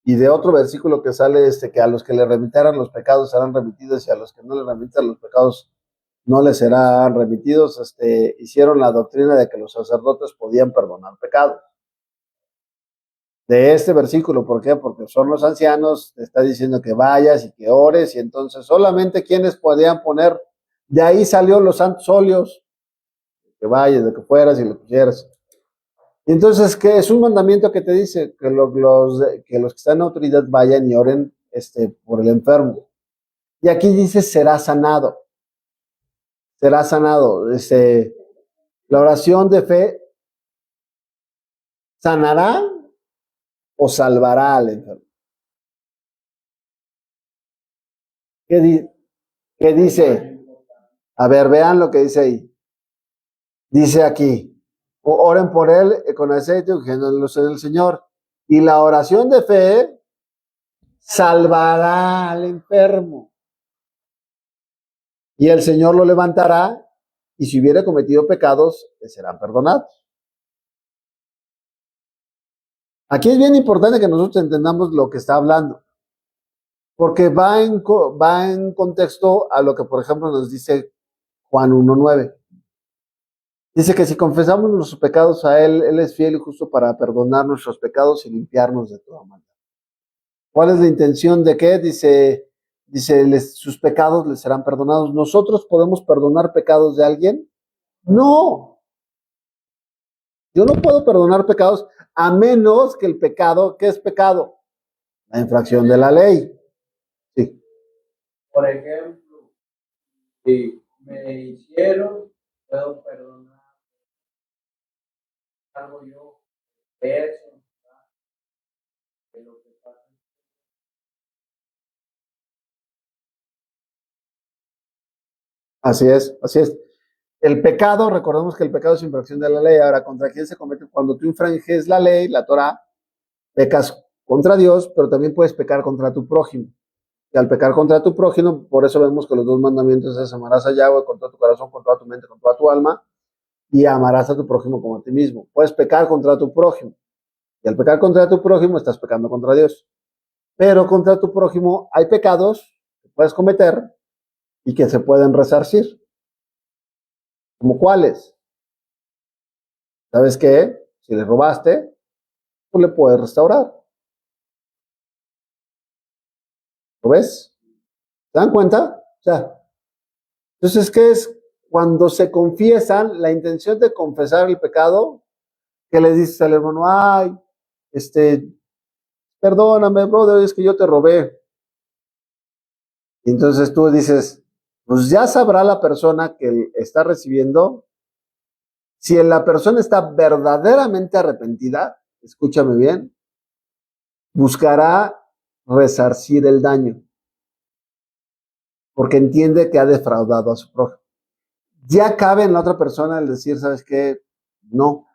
Speaker 1: y de otro versículo que sale, que a los que le remitaran los pecados serán remitidos y a los que no le remitan los pecados no les serán remitidos, hicieron la doctrina de que los sacerdotes podían perdonar pecados. De este versículo, ¿por qué? Porque son los ancianos, te está diciendo que vayas y que ores, y entonces solamente quienes podían poner, de ahí salió los santos óleos, que vayas, de que fueras y lo pusieras. Y entonces, ¿qué es un mandamiento que te dice? Que los que están en autoridad vayan y oren por el enfermo. Y aquí dice, será sanado. Será sanado. La oración de fe sanará o salvará al enfermo. ¿Qué dice? A ver, vean lo que dice ahí. Dice aquí, oren por él con aceite, ungiéndolos en el Señor. Y la oración de fe salvará al enfermo. Y el Señor lo levantará, y si hubiera cometido pecados, le serán perdonados. Aquí es bien importante que nosotros entendamos lo que está hablando, porque va en contexto a lo que, por ejemplo, nos dice Juan 1:9. Dice que si confesamos nuestros pecados a Él, Él es fiel y justo para perdonar nuestros pecados y limpiarnos de toda maldad. ¿Cuál es la intención de qué? Dice sus pecados les serán perdonados. ¿Nosotros podemos perdonar pecados de alguien? No. Yo no puedo perdonar pecados a menos que el pecado, ¿qué es pecado? La infracción de la ley. Sí.
Speaker 2: Por ejemplo, si me hicieron, puedo perdonar algo yo, eso, de lo que pasa.
Speaker 1: Así es, así es. El pecado, recordemos que el pecado es infracción de la ley. Ahora, ¿contra quién se comete? Cuando tú infringes la ley, la Torah, pecas contra Dios, pero también puedes pecar contra tu prójimo. Y al pecar contra tu prójimo, por eso vemos que los dos mandamientos es amarás a Yahweh con todo tu corazón, con toda tu mente, con toda tu alma, y amarás a tu prójimo como a ti mismo. Puedes pecar contra tu prójimo. Y al pecar contra tu prójimo, estás pecando contra Dios. Pero contra tu prójimo hay pecados que puedes cometer y que se pueden resarcir. ¿Como cuáles? ¿Sabes qué? Si le robaste, pues le puedes restaurar. ¿Lo ves? ¿Se dan cuenta? O sea, entonces, ¿qué es? Cuando se confiesan, la intención de confesar el pecado, que le dices al hermano, ay, perdóname, brother, es que yo te robé. Y entonces tú dices, pues ya sabrá la persona que está recibiendo, si la persona está verdaderamente arrepentida, escúchame bien, buscará resarcir el daño, porque entiende que ha defraudado a su prójimo. Ya cabe en la otra persona el decir, ¿sabes qué? No.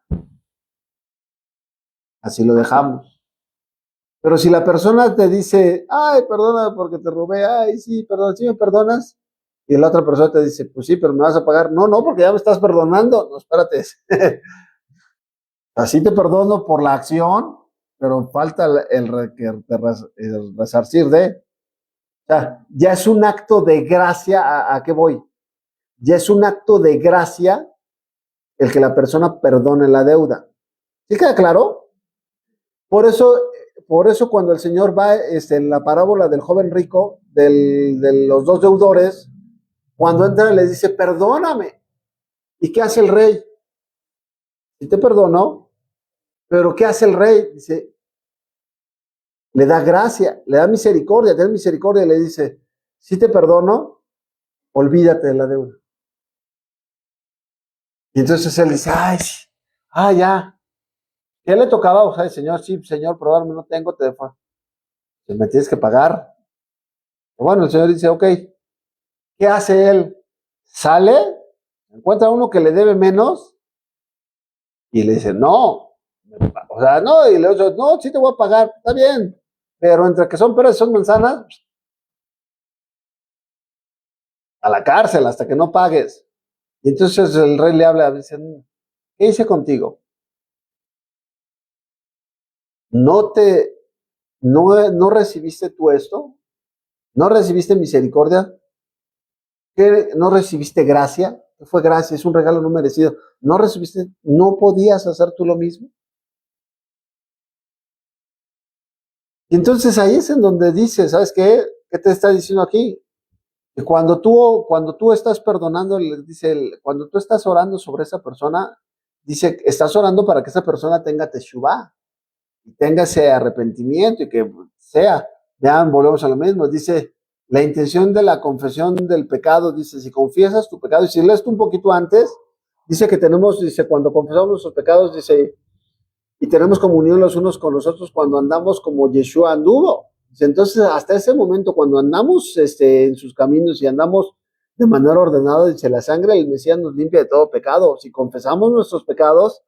Speaker 1: Así lo dejamos. Pero si la persona te dice, ay, perdóname porque te robé, ay, sí, perdón, sí me perdonas, y la otra persona te dice, pues sí, pero me vas a pagar. No, porque ya me estás perdonando. No, espérate. Así te perdono por la acción, pero falta el resarcir de. O sea, ya es un acto de gracia. ¿A qué voy? Ya es un acto de gracia el que la persona perdone la deuda. ¿Sí queda claro? Por eso cuando el Señor va en la parábola del joven rico, de los dos deudores, cuando entra le dice, perdóname. ¿Y qué hace el rey? Sí te perdono, pero ¿qué hace el rey? Dice, le da gracia, le da misericordia, tiene misericordia y le dice, sí te perdono, olvídate de la deuda. Y entonces él dice, ay, ya. ¿Qué le tocaba? O sea, señor, sí, señor, perdóname, no tengo, te dejo. Me tienes que pagar. Bueno, el Señor dice, ok. ¿Qué hace él? Sale, encuentra a uno que le debe menos y le dice, no. O sea, no, y le dice, no, sí te voy a pagar, está bien. Pero entre que son peras y son manzanas, a la cárcel hasta que no pagues. Y entonces el rey le habla, dice, ¿qué hice contigo? No te ¿No recibiste tú esto? ¿No recibiste misericordia? ¿Qué? ¿No recibiste gracia? ¿Qué fue gracia? Es un regalo no merecido. ¿No recibiste? ¿No podías hacer tú lo mismo? Y entonces ahí es en donde dice, ¿sabes qué? ¿Qué te está diciendo aquí? Que cuando tú estás perdonando, dice, cuando tú estás orando sobre esa persona, dice, estás orando para que esa persona tenga teshuvá y tenga ese arrepentimiento y que sea. Vean, volvemos a lo mismo. Dice, la intención de la confesión del pecado, dice, si confiesas tu pecado, y si lees tú un poquito antes, dice que tenemos, dice, cuando confesamos nuestros pecados, dice, y tenemos comunión los unos con los otros cuando andamos como Yeshua anduvo. Entonces, hasta ese momento, cuando andamos en sus caminos y andamos de manera ordenada, dice, la sangre del Mesías nos limpia de todo pecado. Si confesamos nuestros pecados,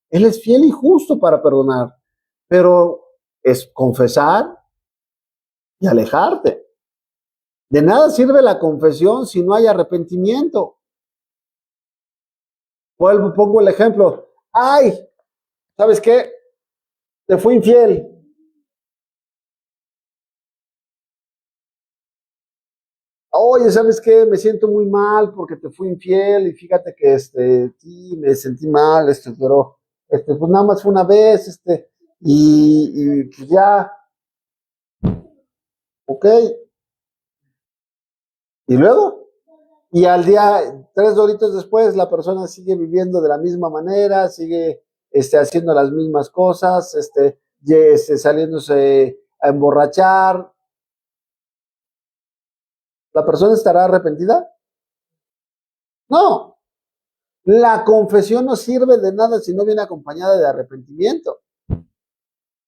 Speaker 1: Él es fiel y justo para perdonar. Pero es confesar y alejarte. De nada sirve la confesión si no hay arrepentimiento. Pongo el ejemplo. ¡Ay! ¿Sabes qué? Te fui infiel. Oye, ¿sabes qué? Me siento muy mal porque te fui infiel y fíjate que sí, me sentí mal, pero pues nada más fue una vez, y pues ya, ok. Y luego, y al día, 3 horitas después, la persona sigue viviendo de la misma manera, sigue haciendo las mismas cosas, saliéndose a emborrachar. ¿La persona estará arrepentida? No. La confesión no sirve de nada si no viene acompañada de arrepentimiento.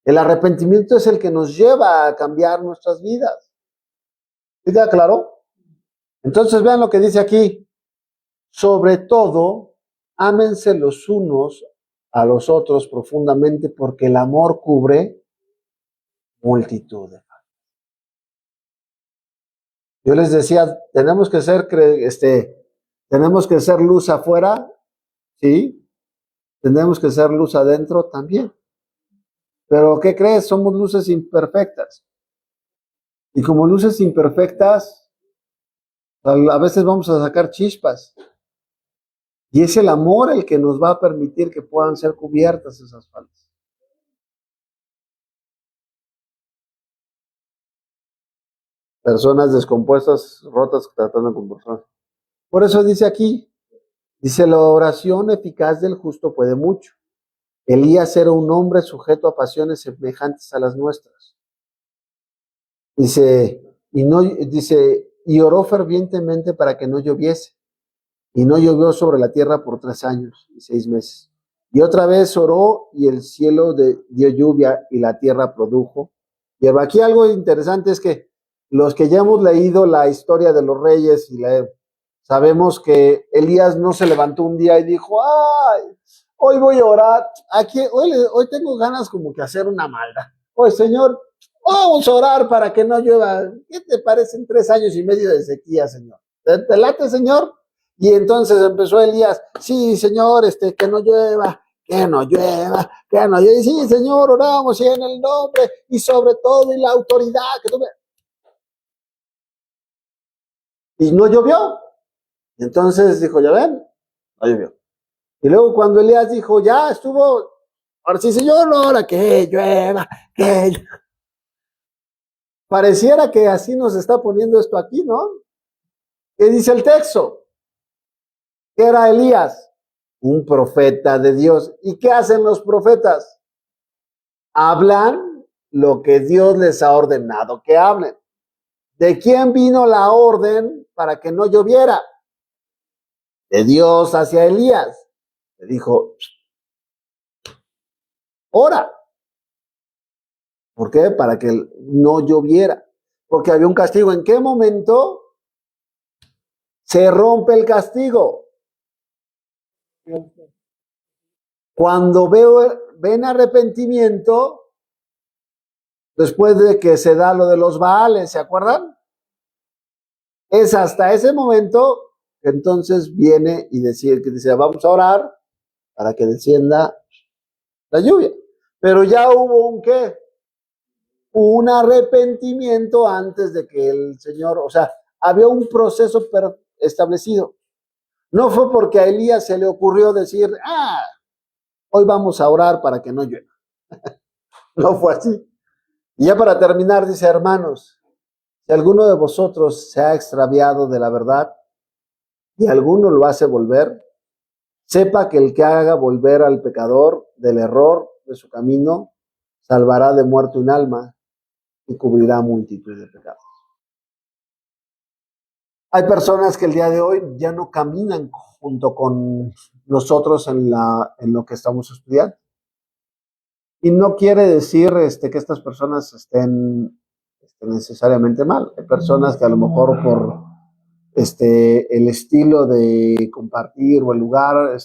Speaker 1: El arrepentimiento es el que nos lleva a cambiar nuestras vidas. ¿Sí queda claro? Entonces vean lo que dice aquí. Sobre todo, ámense los unos a los otros profundamente porque el amor cubre multitudes. Yo les decía, tenemos que ser luz afuera, ¿sí? Tenemos que ser luz adentro también. Pero ¿qué crees? Somos luces imperfectas. Y como luces imperfectas, a veces vamos a sacar chispas. Y es el amor el que nos va a permitir que puedan ser cubiertas esas faltas. Personas descompuestas, rotas, tratando con personas. Por eso dice aquí, dice, la oración eficaz del justo puede mucho. Elías era un hombre sujeto a pasiones semejantes a las nuestras. Dice, y oró fervientemente para que no lloviese. Y no llovió sobre la tierra por 3 años y 6 meses. Y otra vez oró y el cielo dio lluvia y la tierra produjo hierba. Aquí algo interesante es que los que ya hemos leído la historia de los reyes sabemos que Elías no se levantó un día y dijo, ay, hoy voy a orar, hoy tengo ganas como que hacer una maldad. Oye, Señor, vamos a orar para que no llueva. ¿Qué te parecen 3 años y medio de sequía, Señor? ¿Te late, Señor? Y entonces empezó Elías, sí, Señor, que no llueva, que no llueva, que no llueva. Y sí, Señor, oramos y en el nombre y sobre todo y la autoridad que tú me... Y no llovió. Y entonces dijo, ya ven, no llovió. Y luego cuando Elías dijo, ya estuvo, ahora sí, Señor, no, ahora que llueva, que llueva. Pareciera que así nos está poniendo esto aquí, ¿no? ¿Qué dice el texto? ¿Qué era Elías? Un profeta de Dios. ¿Y qué hacen los profetas? Hablan lo que Dios les ha ordenado que hablen. ¿De quién vino la orden para que no lloviera? De Dios hacia Elías. Le dijo, ora. ¿Por qué? Para que no lloviera. Porque había un castigo. ¿En qué momento se rompe el castigo? Cuando ven arrepentimiento, después de que se da lo de los Baales, ¿se acuerdan? Es hasta ese momento que entonces viene y dice, vamos a orar para que descienda la lluvia. Pero ya hubo un ¿qué? un arrepentimiento antes de que el Señor, o sea, había un proceso establecido. No fue porque a Elías se le ocurrió decir, hoy vamos a orar para que no llueva. No fue así. Y ya para terminar, dice, hermanos, si alguno de vosotros se ha extraviado de la verdad y alguno lo hace volver, sepa que el que haga volver al pecador del error de su camino, salvará de muerte un alma y cubrirá multitud de pecados. Hay personas que el día de hoy ya no caminan junto con nosotros en lo que estamos estudiando. Y no quiere decir que estas personas estén necesariamente mal. Hay personas que a lo mejor por el estilo de compartir o el lugar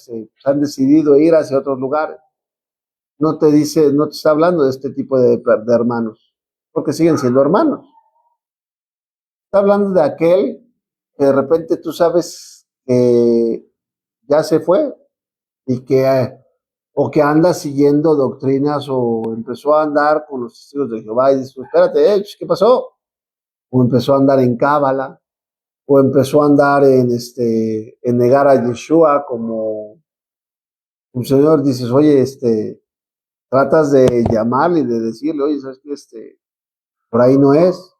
Speaker 1: han decidido ir hacia otros lugares. No te está hablando de este tipo de hermanos, porque siguen siendo hermanos. Está hablando de aquel que de repente tú sabes que ya se fue y que o que anda siguiendo doctrinas o empezó a andar con los testigos de Jehová y dice, espérate, ¿qué pasó? O empezó a andar en cábala, o empezó a andar en negar a Yeshua como un señor, dices, oye, tratas de llamarle y de decirle, oye, ¿sabes qué? Por ahí no es.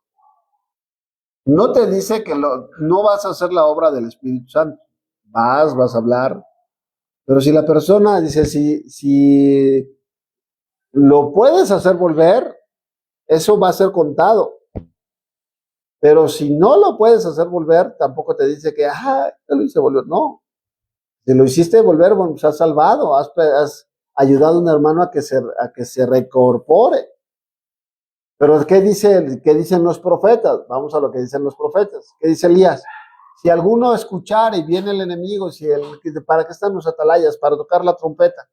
Speaker 1: No te dice que no vas a hacer la obra del Espíritu Santo. Vas a hablar. Pero si la persona dice, si lo puedes hacer volver, eso va a ser contado. Pero si no lo puedes hacer volver, tampoco te dice que, te lo hice volver. No. Si lo hiciste volver, bueno, pues has salvado, has ayudado a un hermano a que se reincorpore. Pero ¿qué dicen los profetas? Vamos a lo que dicen los profetas. ¿Qué dice Elías? Si alguno escuchara y viene el enemigo, ¿para qué están los atalayas? Para tocar la trompeta.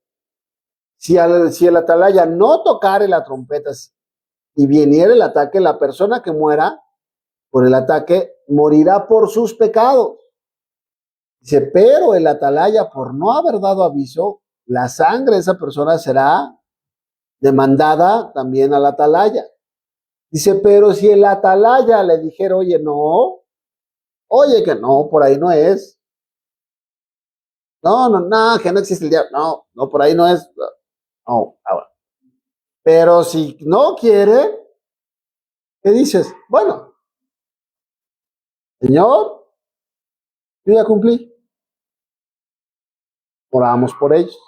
Speaker 1: Si el atalaya no tocare la trompeta y viniera el ataque, la persona que muera por el ataque morirá por sus pecados. Dice, pero el atalaya, por no haber dado aviso, la sangre de esa persona será demandada también al atalaya. Dice, pero si el atalaya le dijera, oye, que no, por ahí no es. No, que no existe el diablo. No, por ahí no es. No, ahora. Pero si no quiere, ¿qué dices? Bueno, Señor, yo ya cumplí. Oramos por ellos.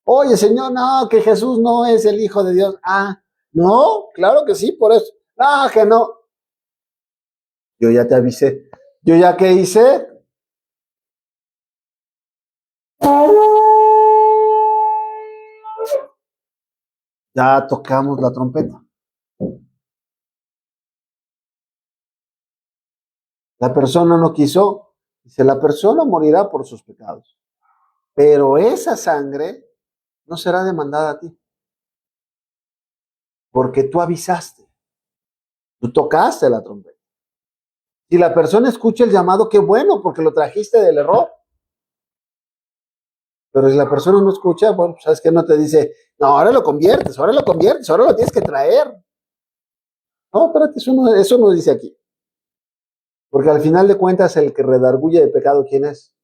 Speaker 1: Oye, Señor, no, que Jesús no es el Hijo de Dios. No, claro que sí, por eso. No, que no. Yo ya te avisé. ¿Yo ya qué hice? Ya tocamos la trompeta. La persona no quiso. Dice, la persona morirá por sus pecados. Pero esa sangre no será demandada a ti. Porque tú avisaste. Tú tocaste la trompeta. Si la persona escucha el llamado, qué bueno, porque lo trajiste del error. Pero si la persona no escucha, bueno, sabes que no te dice, no, ahora lo conviertes, ahora lo tienes que traer. No, espérate, eso no dice aquí. Porque al final de cuentas, el que redarguye de pecado, ¿quién es?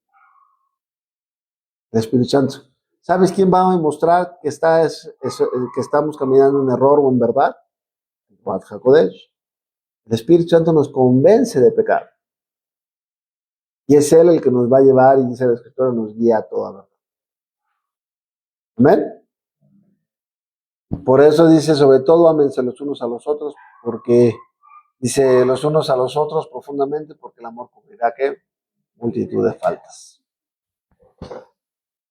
Speaker 1: El Espíritu Santo. ¿Sabes quién va a demostrar que estamos caminando en error o en verdad? El Ruach HaKodesh. El Espíritu Santo nos convence de pecar. Y es Él el que nos va a llevar, y dice la Escritura, nos guía a toda verdad. Amén. Por eso dice, sobre todo, ámense los unos a los otros, porque dice los unos a los otros profundamente, porque el amor cubrirá ¿qué? Multitud de faltas.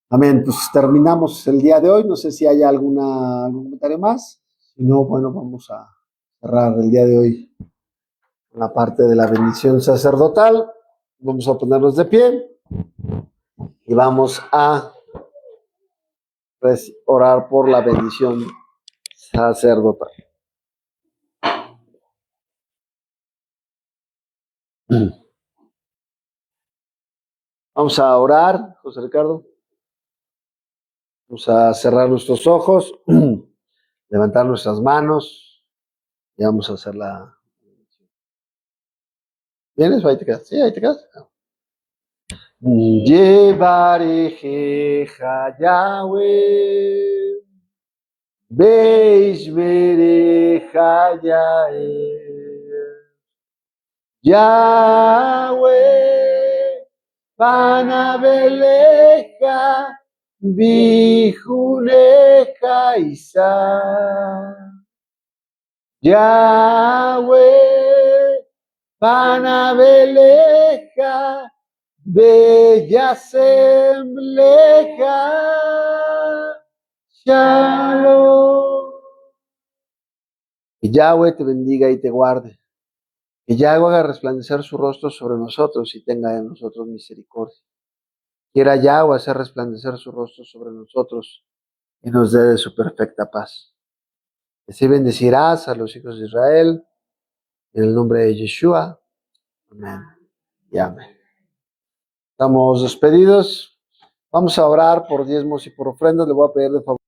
Speaker 1: Amén. Pues terminamos el día de hoy. No sé si hay algún comentario más. Si no, bueno, vamos a cerrar el día de hoy con la parte de la bendición sacerdotal. Vamos a ponernos de pie y vamos a orar por la bendición sacerdotal. Vamos a orar, José Ricardo. Vamos a cerrar nuestros ojos, levantar nuestras manos Y vamos a hacer la... ¿Vienes o ahí te quedas? Sí, ahí te quedas. Yevarejeja Yahweh, Beishmereja Yael, Yahweh, Panabeleja, Bijuneja Isa, Yahweh, Panabeleja, Bella Sembleja, Shalom. Que Yahweh te bendiga y te guarde. Que Yahweh haga resplandecer su rostro sobre nosotros y tenga de nosotros misericordia. Quiera Yahweh hacer resplandecer su rostro sobre nosotros y nos dé de su perfecta paz. Así bendecirás a los hijos de Israel en el nombre de Yeshua. Amén y amén. Estamos despedidos. Vamos a orar por diezmos y por ofrendas. Le voy a pedir de favor